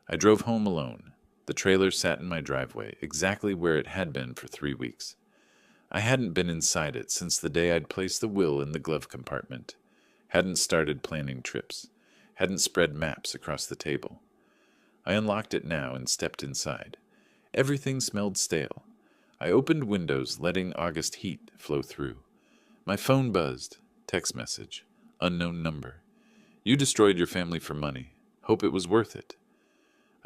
Speaker 1: I drove home alone. The trailer sat in my driveway, exactly where it had been for 3 weeks. I hadn't been inside it since the day I'd placed the will in the glove compartment. Hadn't started planning trips. Hadn't spread maps across the table. I unlocked it now and stepped inside. Everything smelled stale. I opened windows, letting August heat flow through. My phone buzzed. Text message. Unknown number. You destroyed your family for money. Hope it was worth it.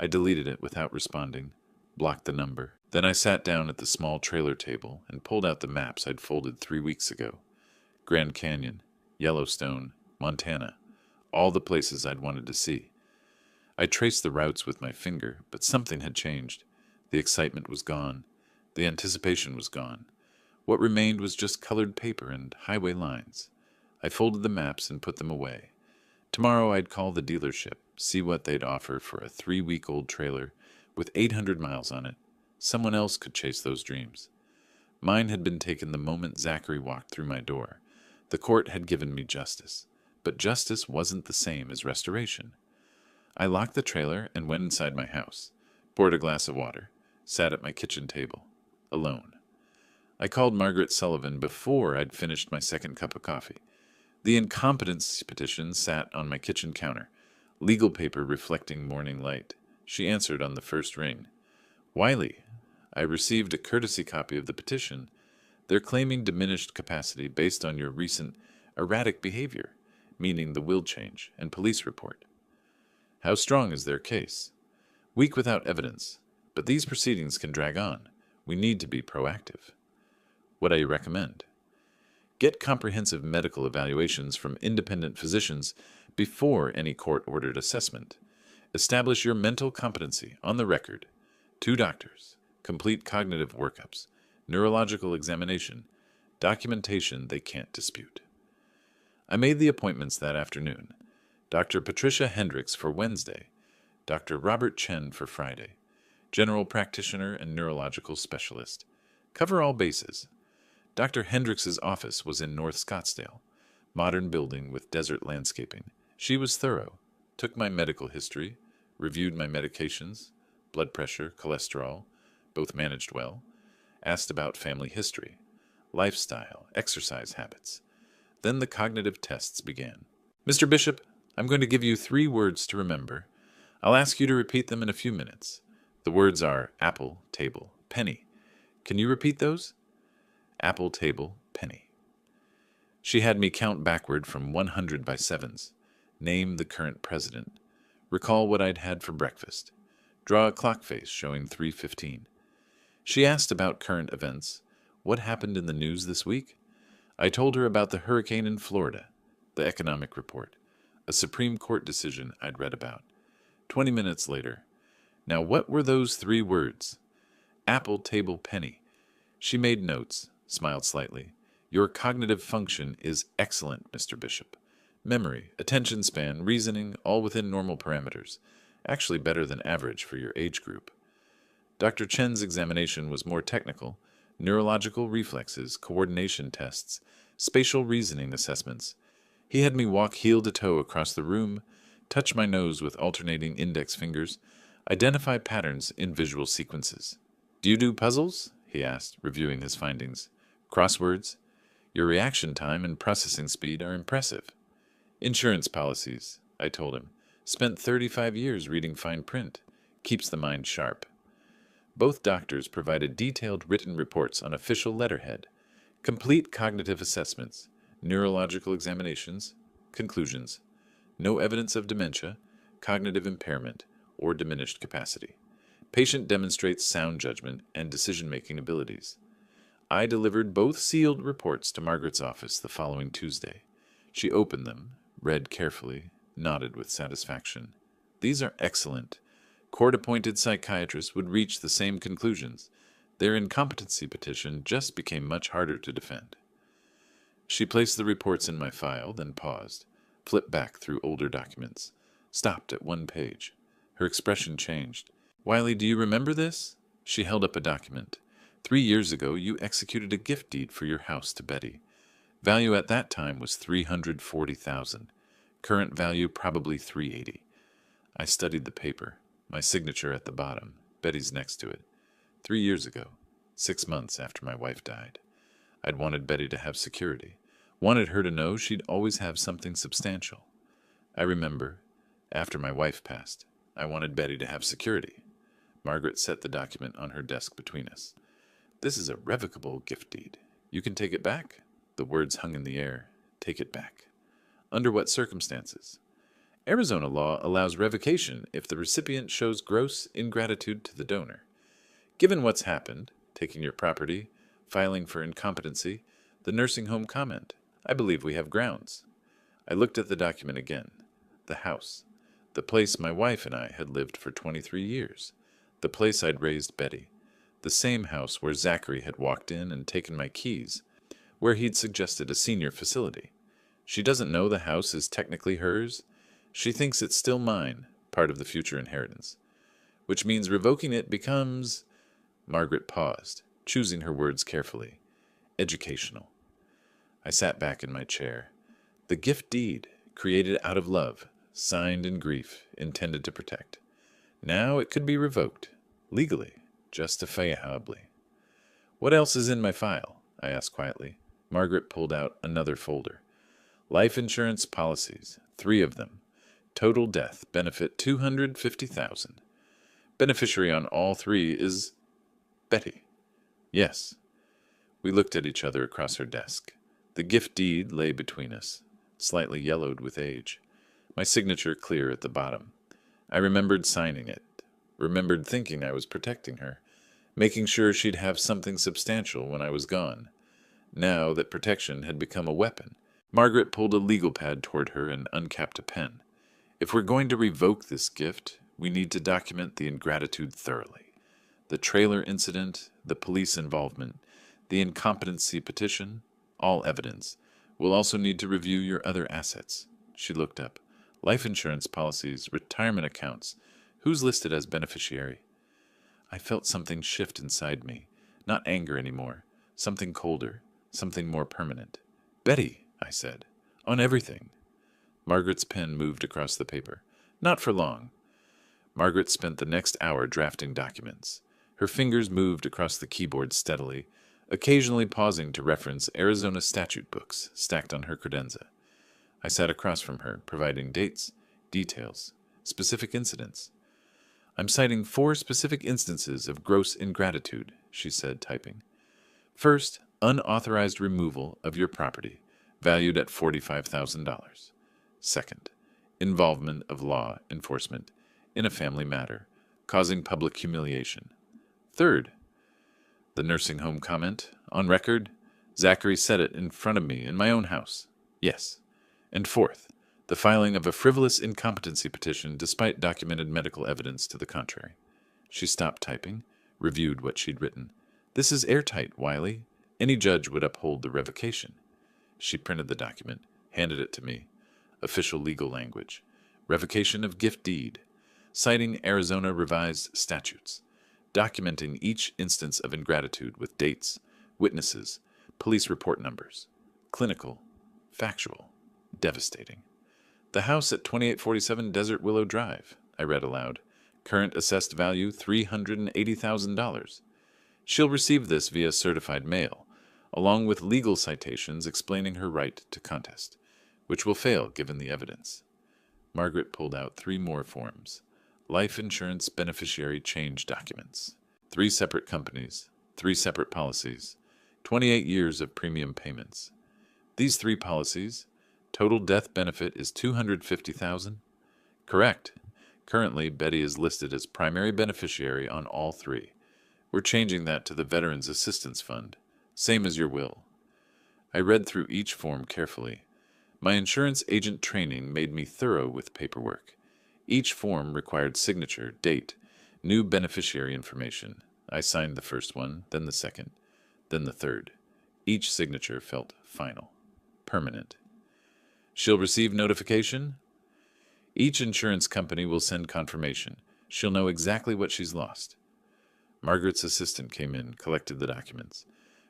Speaker 1: I deleted it without responding. Blocked the number. Then I sat down at the small trailer table and pulled out the maps I'd folded 3 weeks ago. Grand Canyon, Yellowstone, Montana. All the places I'd wanted to see. I traced the routes with my finger, but something had changed. The excitement was gone. The anticipation was gone. What remained was just colored paper and highway lines. I folded the maps and put them away. Tomorrow I'd call the dealership, see what they'd offer for a 3-week-old trailer with 800 miles on it. Someone else could chase those dreams. Mine had been taken the moment Zachary walked through my door. The court had given me justice, but justice wasn't the same as restoration. I locked the trailer and went inside my house, poured a glass of water, sat at my kitchen table, alone. I called Margaret Sullivan before I'd finished my second cup of coffee. The incompetence petition sat on my kitchen counter, legal paper reflecting morning light. She answered on the first ring. Wiley, I received a courtesy copy of the petition. They're claiming diminished capacity based on your recent erratic behavior, meaning the will change and police report. How strong is their case? Weak without evidence, but these proceedings can drag on. We need to be proactive. What I recommend? Get comprehensive medical evaluations from independent physicians before any court-ordered assessment. Establish your mental competency on the record. 2 doctors. Complete cognitive workups. Neurological examination. Documentation they can't dispute. I made the appointments that afternoon. Dr. Patricia Hendricks for Wednesday. Dr. Robert Chen for Friday. General practitioner and neurological specialist. Cover all bases. Dr. Hendricks's office was in North Scottsdale. Modern building with desert landscaping. She was thorough. Took my medical history. Reviewed my medications. Blood pressure, cholesterol. Both managed well. Asked about family history. Lifestyle, exercise habits. Then the cognitive tests began. Mr. Bishop, I'm going to give you 3 words to remember. I'll ask you to repeat them in a few minutes. The words are apple, table, penny. Can you repeat those? Apple, table, penny. She had me count backward from 100 by sevens. Name the current president. Recall what I'd had for breakfast. Draw a clock face showing 3:15. She asked about current events. What happened in the news this week? I told her about the hurricane in Florida, the economic report, a Supreme Court decision I'd read about. 20 minutes later. Now what were those 3 words? Apple, table, penny. She made notes, smiled slightly. Your cognitive function is excellent, Mr. Bishop. Memory, attention span, reasoning, all within normal parameters. Actually better than average for your age group. Dr. Chen's examination was more technical. Neurological reflexes, coordination tests, spatial reasoning assessments. He had me walk heel to toe across the room, touch my nose with alternating index fingers, identify patterns in visual sequences. Do you do puzzles? He asked, reviewing his findings. Crosswords? Your reaction time and processing speed are impressive. Insurance policies, I told him. Spent 35 years reading fine print. Keeps the mind sharp. Both doctors provided detailed written reports on official letterhead. Complete cognitive assessments, neurological examinations, conclusions. No evidence of dementia, cognitive impairment, or diminished capacity. Patient demonstrates sound judgment and decision-making abilities. I delivered both sealed reports to Margaret's office the following Tuesday. She opened them, read carefully, nodded with satisfaction. These are excellent. Court-appointed psychiatrists would reach the same conclusions. Their incompetency petition just became much harder to defend. She placed the reports in my file, then paused, flipped back through older documents, stopped at one page. Her expression changed. "Wiley, do you remember this?" She held up a document. "3 years ago, you executed a gift deed for your house to Betty. Value at that time was $340,000. Current value probably $380. I studied the paper, my signature at the bottom, Betty's next to it. 3 years ago, 6 months after my wife died. I'd wanted Betty to have security, wanted her to know she'd always have something substantial. I remember, after my wife passed, I wanted Betty to have security. Margaret set the document on her desk between us. "This is a revocable gift deed. You can take it back." The words hung in the air. Take it back. Under what circumstances? Arizona law allows revocation if the recipient shows gross ingratitude to the donor. Given what's happened, taking your property, filing for incompetency, the nursing home comment, I believe we have grounds. I looked at the document again. The house. The place my wife and I had lived for 23 years. The place I'd raised Betty. The same house where Zachary had walked in and taken my keys, where he'd suggested a senior facility. She doesn't know the house is technically hers. She thinks it's still mine, part of the future inheritance. Which means revoking it becomes... Margaret paused, choosing her words carefully. Educational. I sat back in my chair. The gift deed, created out of love, signed in grief, intended to protect. Now it could be revoked, legally, justifiably. "What else is in my file?" I asked quietly. Margaret pulled out another folder. "Life insurance policies, 3 of them. Total death benefit $250,000. Beneficiary on all 3 is Betty." "Yes." We looked at each other across her desk. The gift deed lay between us, slightly yellowed with age. My signature clear at the bottom. I remembered signing it, remembered thinking I was protecting her, making sure she'd have something substantial when I was gone. Now that protection had become a weapon, Margaret pulled a legal pad toward her and uncapped a pen. "If we're going to revoke this gift, we need to document the ingratitude thoroughly. The trailer incident, the police involvement, the incompetency petition, all evidence. We'll also need to review your other assets." She looked up. "Life insurance policies, retirement accounts. Who's listed as beneficiary?" I felt something shift inside me. Not anger anymore. Something colder. Something more permanent. "Betty," I said. "On everything." Margaret's pen moved across the paper. Not for long. Margaret spent the next hour drafting documents. Her fingers moved across the keyboard steadily, occasionally pausing to reference Arizona statute books stacked on her credenza. I sat across from her, providing dates, details, specific incidents. "I'm citing 4 specific instances of gross ingratitude," she said, typing. "First, unauthorized removal of your property, valued at $45,000. Second, involvement of law enforcement in a family matter, causing public humiliation. Third, the nursing home comment, on record, Zachary said it in front of me in my own house. Yes. And fourth, the filing of a frivolous incompetency petition despite documented medical evidence to the contrary." She stopped typing, reviewed what she'd written. "This is airtight, Wiley. Any judge would uphold the revocation." She printed the document, handed it to me. Official legal language. Revocation of gift deed. Citing Arizona revised statutes. Documenting each instance of ingratitude with dates, witnesses, police report numbers. Clinical. Factual. Devastating. "The house at 2847 Desert Willow Drive," I read aloud. "Current assessed value $380,000. She'll receive this via certified mail, along with legal citations explaining her right to contest, which will fail given the evidence." Margaret pulled out 3 more forms. Life insurance beneficiary change documents. 3 separate companies, 3 separate policies, 28 years of premium payments. These 3 policies, total death benefit is $250,000. Correct. Currently, Betty is listed as primary beneficiary on all 3. We're changing that to the Veterans Assistance Fund, same as your will. I read through each form carefully. My insurance agent training made me thorough with paperwork. Each form required signature, date, new beneficiary information. I signed the first one, then the second, then the third. Each signature felt final, permanent. She'll receive notification. Each insurance company will send confirmation. She'll know exactly what she's lost. Margaret's assistant came in, collected the documents,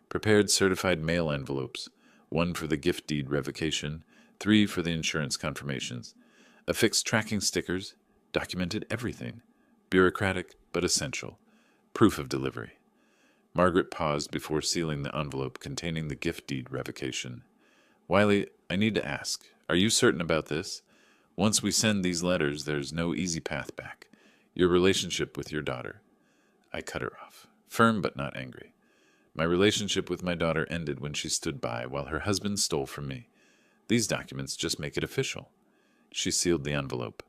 Speaker 1: prepared certified mail envelopes, 1 for the gift deed revocation, 3 for the insurance confirmations, affixed tracking stickers, documented everything. Bureaucratic but essential. Proof of delivery. Margaret paused before sealing the envelope containing the gift deed revocation. Wiley, I need to ask, are you certain about this? Once we send these letters, there's no easy path back. Your relationship with your daughter. I cut her off, firm but not angry. My relationship with my daughter ended when she stood by while her husband stole from me. These documents just make it official. She sealed the envelope.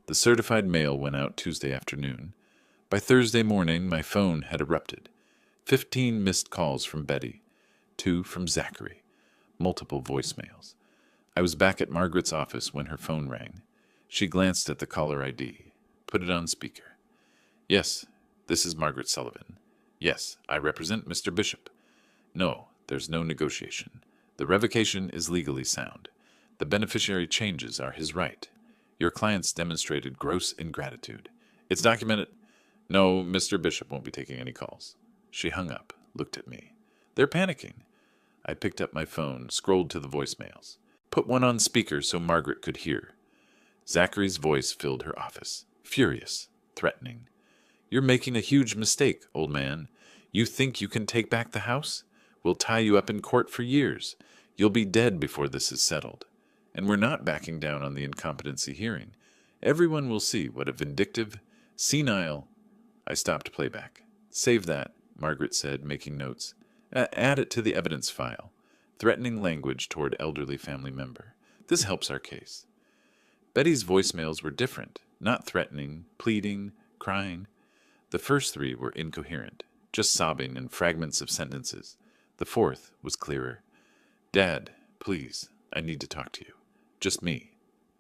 Speaker 1: The certified mail went out Tuesday afternoon. By Thursday morning, my phone had erupted. 15 missed calls from Betty, 2 from Zachary, multiple voicemails. I was back at Margaret's office when her phone rang. She glanced at the caller ID, put it on speaker. Yes, this is Margaret Sullivan. Yes, I represent Mr. Bishop. No, there's no negotiation. The revocation is legally sound. The beneficiary changes are his right. Your clients demonstrated gross ingratitude. It's documented. No, Mr. Bishop won't be taking any calls. She hung up, looked at me. They're panicking. I picked up my phone, scrolled to the voicemails. Put one on speaker so Margaret could hear. Zachary's voice filled her office, furious, threatening. You're making a huge mistake, old man. You think you can take back the house? We'll tie you up in court for years. You'll be dead before this is settled. And we're not backing down on the incompetency hearing. Everyone will see what a vindictive, senile... I stopped playback. Save that, Margaret said, making notes. Add it to the evidence file. Threatening language toward elderly family member. This helps our case. Betty's voicemails were different, not threatening, pleading, crying. The first 3 were incoherent, just sobbing and fragments of sentences. The 4th was clearer. Dad, please, I need to talk to you. Just me,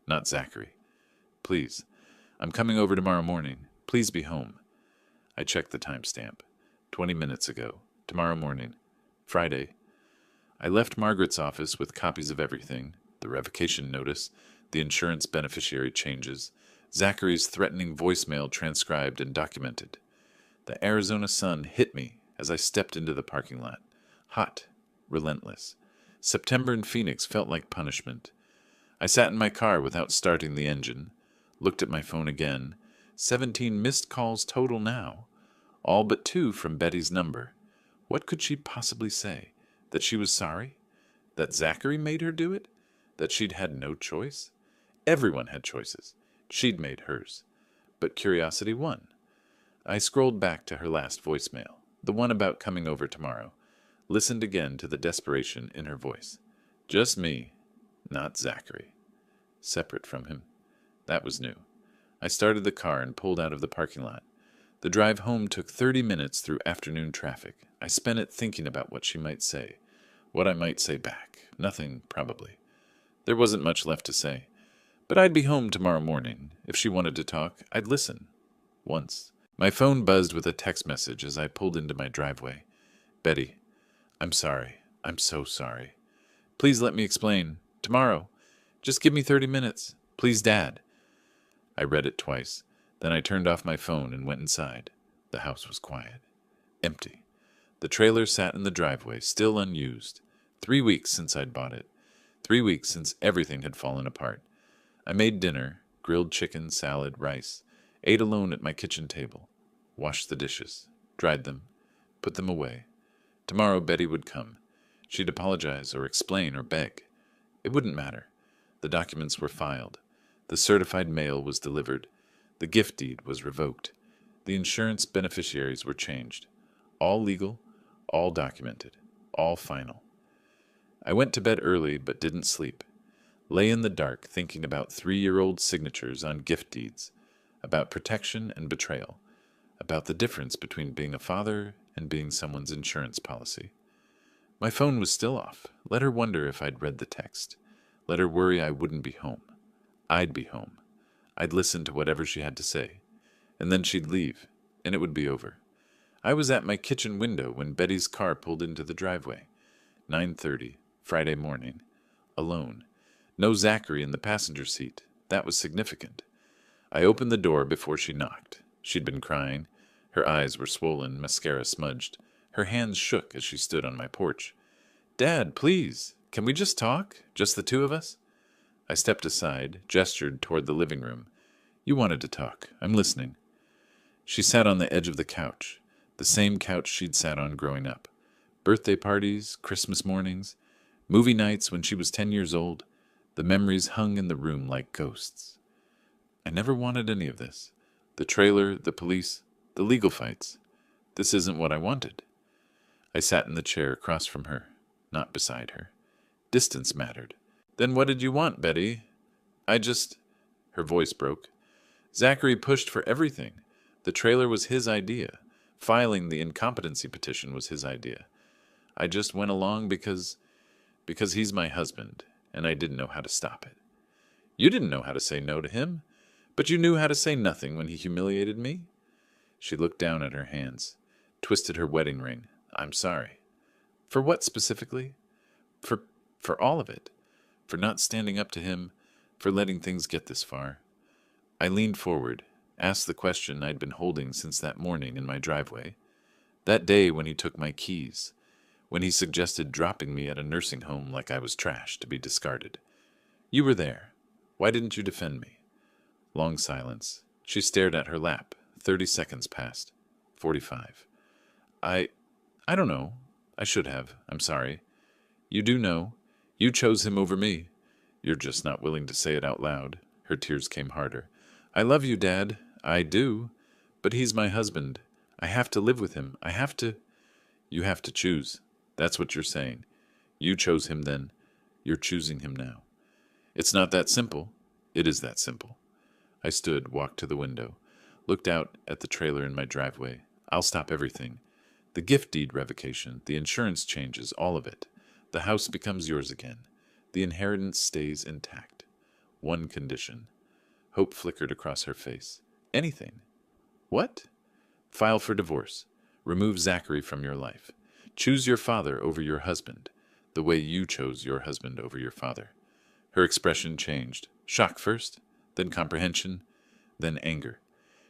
Speaker 1: not Zachary. Please, I'm coming over tomorrow morning. Please be home. I checked the timestamp. 20 minutes ago. Tomorrow morning. Friday. I left Margaret's office with copies of everything, the revocation notice, the insurance beneficiary changes, Zachary's threatening voicemail transcribed and documented. The Arizona sun hit me as I stepped into the parking lot. Hot, relentless. September in Phoenix felt like punishment. I sat in my car without starting the engine, looked at my phone again. 17 missed calls total now. All but 2 from Betty's number. What could she possibly say? That she was sorry? That Zachary made her do it? That she'd had no choice? Everyone had choices. She'd made hers. But curiosity won. I scrolled back to her last voicemail, the one about coming over tomorrow, listened again to the desperation in her voice. Just me, not Zachary. Separate from him. That was new. I started the car and pulled out of the parking lot. The drive home took 30 minutes through afternoon traffic. I spent it thinking about what she might say, what I might say back. Nothing, probably. There wasn't much left to say. But I'd be home tomorrow morning. If she wanted to talk, I'd listen. Once. My phone buzzed with a text message as I pulled into my driveway. Betty, I'm sorry. I'm so sorry. Please let me explain. Tomorrow. Just give me 30 minutes. Please, Dad. I read it twice. Then I turned off my phone and went inside. The house was quiet. Empty. The trailer sat in the driveway, still unused. 3 weeks since I'd bought it. 3 weeks since everything had fallen apart. I made dinner, grilled chicken, salad, rice, ate alone at my kitchen table, washed the dishes, dried them, put them away. Tomorrow Betty would come. She'd apologize or explain or beg. It wouldn't matter. The documents were filed. The certified mail was delivered. The gift deed was revoked. The insurance beneficiaries were changed. All legal, all documented, all final. I went to bed early but didn't sleep. Lay in the dark thinking about 3-year-old signatures on gift deeds, about protection and betrayal, about the difference between being a father and being someone's insurance policy. My phone was still off. Let her wonder if I'd read the text. Let her worry I wouldn't be home. I'd be home. I'd listen to whatever she had to say. And then she'd leave, and it would be over. I was at my kitchen window when Betty's car pulled into the driveway. 9:30, Friday morning. Alone. No Zachary in the passenger seat. That was significant. I opened the door before she knocked. She'd been crying. Her eyes were swollen, mascara smudged. Her hands shook as she stood on my porch. "Dad, please, can we just talk? Just the two of us?" I stepped aside, gestured toward the living room. "You wanted to talk. I'm listening." She sat on the edge of the couch, the same couch she'd sat on growing up. Birthday parties, Christmas mornings, movie nights when she was 10 years old. The memories hung in the room like ghosts. I never wanted any of this. The trailer, the police, the legal fights. This isn't what I wanted. I sat in the chair across from her, not beside her. Distance mattered. "Then what did you want, Betty?" Her voice broke. "Zachary pushed for everything. The trailer was his idea. Filing the incompetency petition was his idea. I just went along because he's my husband, and I didn't know how to stop it." "You didn't know how to say no to him, but you knew how to say nothing when he humiliated me?" She looked down at her hands, twisted her wedding ring. "I'm sorry." "For what specifically?" For all of it. For not standing up to him, for letting things get this far." I leaned forward, asked the question I'd been holding since that morning in my driveway. That day when he took my keys, when he suggested dropping me at a nursing home like I was trash to be discarded. "You were there. Why didn't you defend me?" Long silence. She stared at her lap. 30 seconds passed. 45. I don't know. I should have. I'm sorry. You do know. You chose him over me. You're just not willing to say it out loud." Her tears came harder. "I love you, Dad. I do. But he's my husband. I have to live with him. I have to." "You have to choose. That's what you're saying. You chose him then. You're choosing him now." "It's not that simple." "It is that simple." I stood, walked to the window, looked out at the trailer in my driveway. "I'll stop everything. The gift deed revocation, the insurance changes, all of it. The house becomes yours again. The inheritance stays intact. One condition." Hope flickered across her face. "Anything." "What?" "File for divorce. Remove Zachary from your life. Choose your father over your husband, the way you chose your husband over your father." Her expression changed. Shock first, then comprehension, then anger.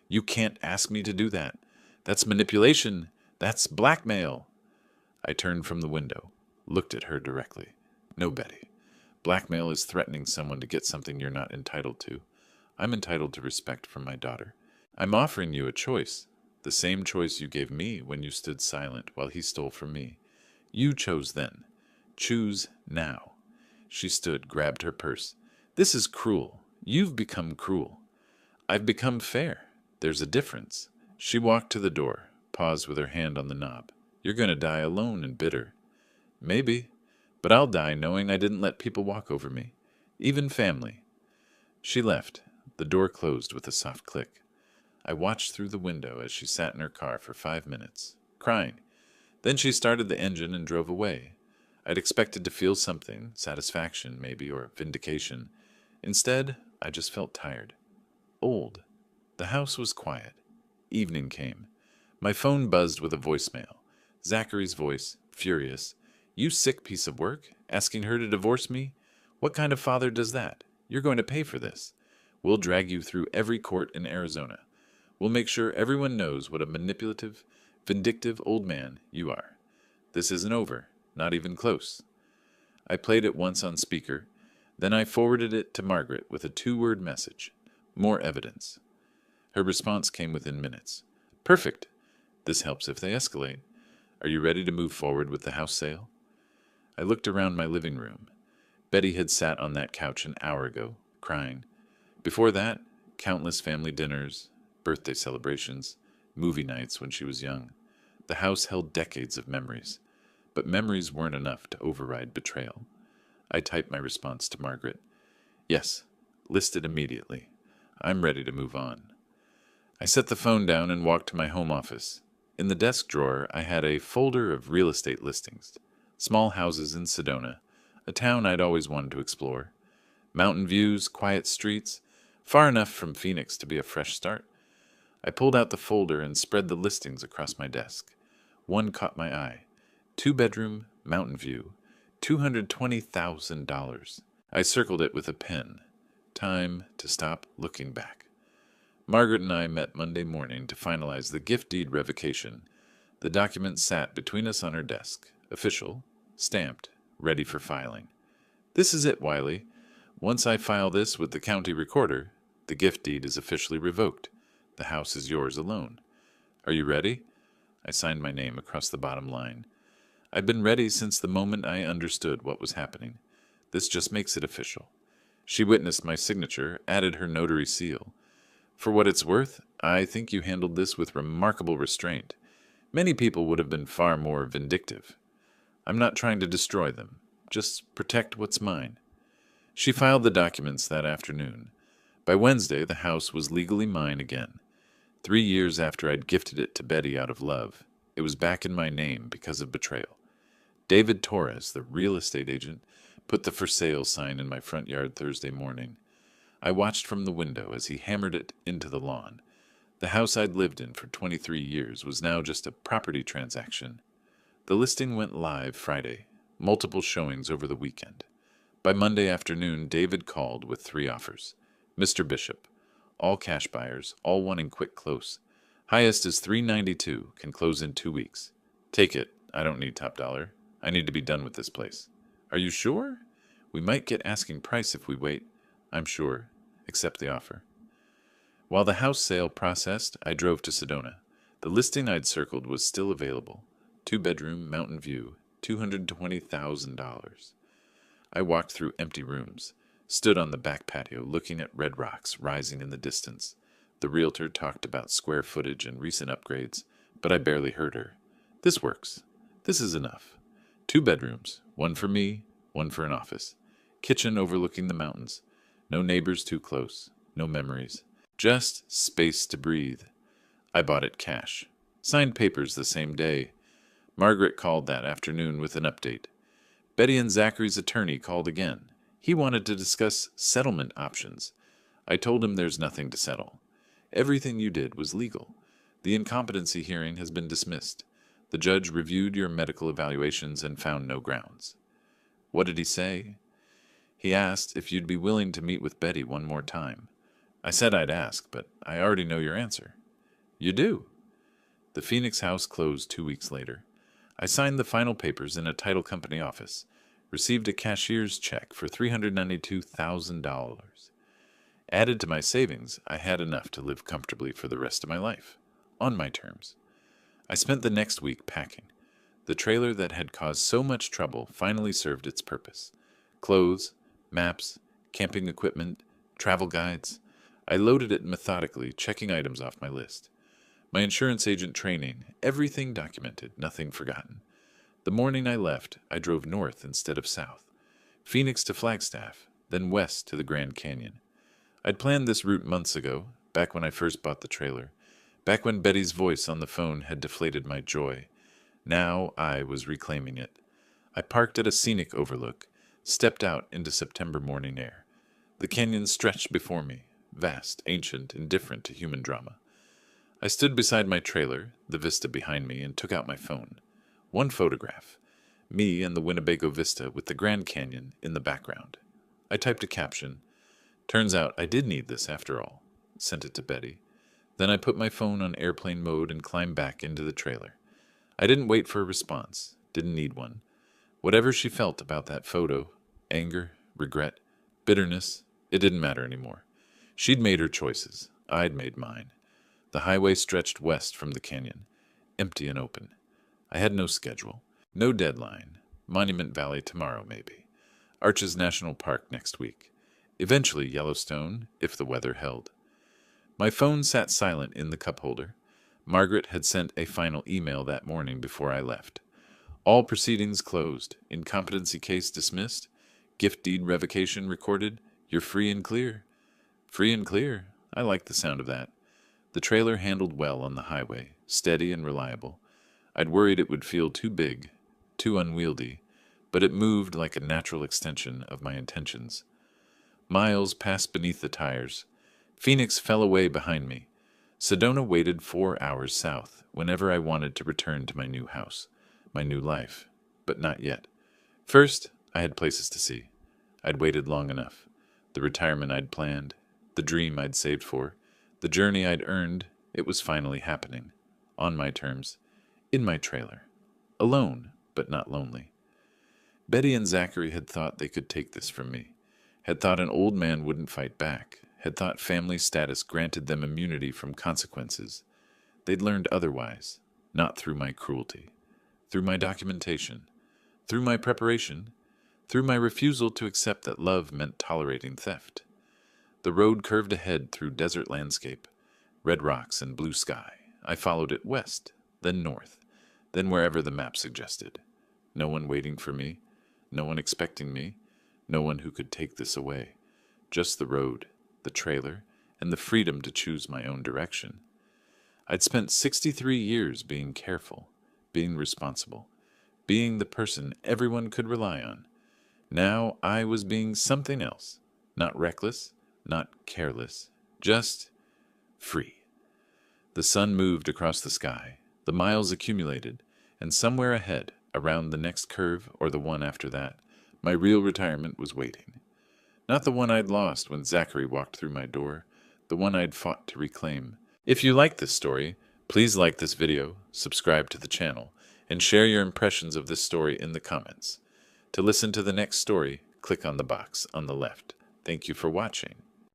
Speaker 1: "You can't ask me to do that. That's manipulation. That's blackmail." I turned from the window, looked at her directly. "No, Betty. Blackmail is threatening someone to get something you're not entitled to. I'm entitled to respect from my daughter. I'm offering you a choice, the same choice you gave me when you stood silent while he stole from me. You chose then. Choose now." She stood, grabbed her purse. "This is cruel. You've become cruel. I've become fair. There's a difference." She walked to the door, paused with her hand on the knob. "You're going to die alone and bitter." "Maybe. But I'll die knowing I didn't let people walk over me. Even family." She left. The door closed with a soft click. I watched through the window as she sat in her car for 5 minutes, crying. Then she started the engine and drove away. I'd expected to feel something, satisfaction maybe, or vindication. Instead, I just felt tired. Old. The house was quiet. Evening came. My phone buzzed with a voicemail. Zachary's voice, furious. "You sick piece of work? Asking her to divorce me? What kind of father does that? You're going to pay for this. We'll drag you through every court in Arizona. We'll make sure everyone knows what a manipulative, vindictive old man you are. This isn't over, not even close." I played it once on speaker, then I forwarded it to Margaret with a 2-word message. More evidence. Her response came within minutes. "Perfect. This helps if they escalate. Are you ready to move forward with the house sale?" I looked around my living room. Betty had sat on that couch an hour ago, crying. Before that, countless family dinners, birthday celebrations, movie nights when she was young. The house held decades of memories, but memories weren't enough to override betrayal. I typed my response to Margaret. "Yes, list it immediately. I'm ready to move on." I set the phone down and walked to my home office. In the desk drawer, I had a folder of real estate listings. Small houses in Sedona, a town I'd always wanted to explore. Mountain views, quiet streets, far enough from Phoenix to be a fresh start. I pulled out the folder and spread the listings across my desk. One caught my eye. 2-bedroom, Mountain View, $220,000. I circled it with a pen. Time to stop looking back. Margaret and I met Monday morning to finalize the gift deed revocation. The document sat between us on her desk, official, stamped, ready for filing. This is it, Wiley. Once I file this with the county recorder, the gift deed is officially revoked. The house is yours alone. Are you ready? I signed my name across the bottom line. I'd been ready since the moment I understood what was happening. This just makes it official. She witnessed my signature, added her notary seal. For what it's worth, I think you handled this with remarkable restraint. Many people would have been far more vindictive. I'm not trying to destroy them, just protect what's mine. She filed the documents that afternoon. By Wednesday, the house was legally mine again. 3 years after I'd gifted it to Betty out of love, it was back in my name because of betrayal. David Torres, the real estate agent, put the for sale sign in my front yard Thursday morning. I watched from the window as he hammered it into the lawn. The house I'd lived in for 23 years was now just a property transaction. The listing went live Friday, multiple showings over the weekend. By Monday afternoon, David called with 3 offers. Mr. Bishop, all cash buyers, all wanting quick close. Highest is $392, can close in 2 weeks. Take it, I don't need top dollar. I need to be done with this place. Are you sure? We might get asking price if we wait. I'm sure. Accept the offer. While the house sale processed, I drove to Sedona. The listing I'd circled was still available. 2-bedroom, Mountain View, $220,000. I walked through empty rooms, stood on the back patio looking at red rocks rising in the distance. The realtor talked about square footage and recent upgrades, but I barely heard her. This works. This is enough. 2 bedrooms, one for me, one for an office. Kitchen overlooking the mountains. No neighbors too close, no memories. Just space to breathe. I bought it cash. Signed papers the same day. Margaret called that afternoon with an update. Betty and Zachary's attorney called again. He wanted to discuss settlement options. I told him there's nothing to settle. Everything you did was legal. The incompetency hearing has been dismissed. The judge reviewed your medical evaluations and found no grounds. What did he say? He asked if you'd be willing to meet with Betty one more time. I said I'd ask, but I already know your answer. You do. The Phoenix house closed 2 weeks later. I signed the final papers in a title company office, received a cashier's check for $392,000. Added to my savings, I had enough to live comfortably for the rest of my life, on my terms. I spent the next week packing. The trailer that had caused so much trouble finally served its purpose. Clothes, maps, camping equipment, travel guides. I loaded it methodically, checking items off my list. My insurance agent training, everything documented, nothing forgotten. The morning I left, I drove north instead of south. Phoenix to Flagstaff, then west to the Grand Canyon. I'd planned this route months ago, back when I first bought the trailer, back when Betty's voice on the phone had deflated my joy. Now I was reclaiming it. I parked at a scenic overlook, stepped out into September morning air. The canyon stretched before me, vast, ancient, indifferent to human drama. I stood beside my trailer, the vista behind me, and took out my phone. One photograph, me and the Winnebago Vista with the Grand Canyon in the background. I typed a caption. Turns out I did need this after all. Sent it to Betty. Then I put my phone on airplane mode and climbed back into the trailer. I didn't wait for a response. Didn't need one. Whatever she felt about that photo, anger, regret, bitterness, it didn't matter anymore. She'd made her choices. I'd made mine. The highway stretched west from the canyon, empty and open. I had no schedule, no deadline. Monument Valley tomorrow, maybe. Arches National Park next week. Eventually Yellowstone, if the weather held. My phone sat silent in the cup holder. Margaret had sent a final email that morning before I left. All proceedings closed. Incompetency case dismissed. Gift deed revocation recorded. You're free and clear. Free and clear. I like the sound of that. The trailer handled well on the highway, steady and reliable. I'd worried it would feel too big, too unwieldy, but it moved like a natural extension of my intentions. Miles passed beneath the tires. Phoenix fell away behind me. Sedona waited 4 hours south whenever I wanted to return to my new house, my new life, but not yet. First, I had places to see. I'd waited long enough. The retirement I'd planned, the dream I'd saved for, the journey I'd earned, it was finally happening. On my terms, in my trailer. Alone, but not lonely. Betty and Zachary had thought they could take this from me, had thought an old man wouldn't fight back, had thought family status granted them immunity from consequences. They'd learned otherwise, not through my cruelty, through my documentation, through my preparation, through my refusal to accept that love meant tolerating theft. The road curved ahead through desert landscape, red rocks and blue sky. I followed it west, then north, then wherever the map suggested. No one waiting for me, no one expecting me, no one who could take this away. Just the road, the trailer, and the freedom to choose my own direction. I'd spent 63 years being careful, being responsible, being the person everyone could rely on. Now I was being something else, not reckless, not careless, just free. The sun moved across the sky, the miles accumulated, and somewhere ahead, around the next curve or the one after that, my real retirement was waiting. Not the one I'd lost when Zachary walked through my door, the one I'd fought to reclaim. If you like this story, please like this video, subscribe to the channel, and share your impressions of this story in the comments. To listen to the next story, click on the box on the left. Thank you for watching.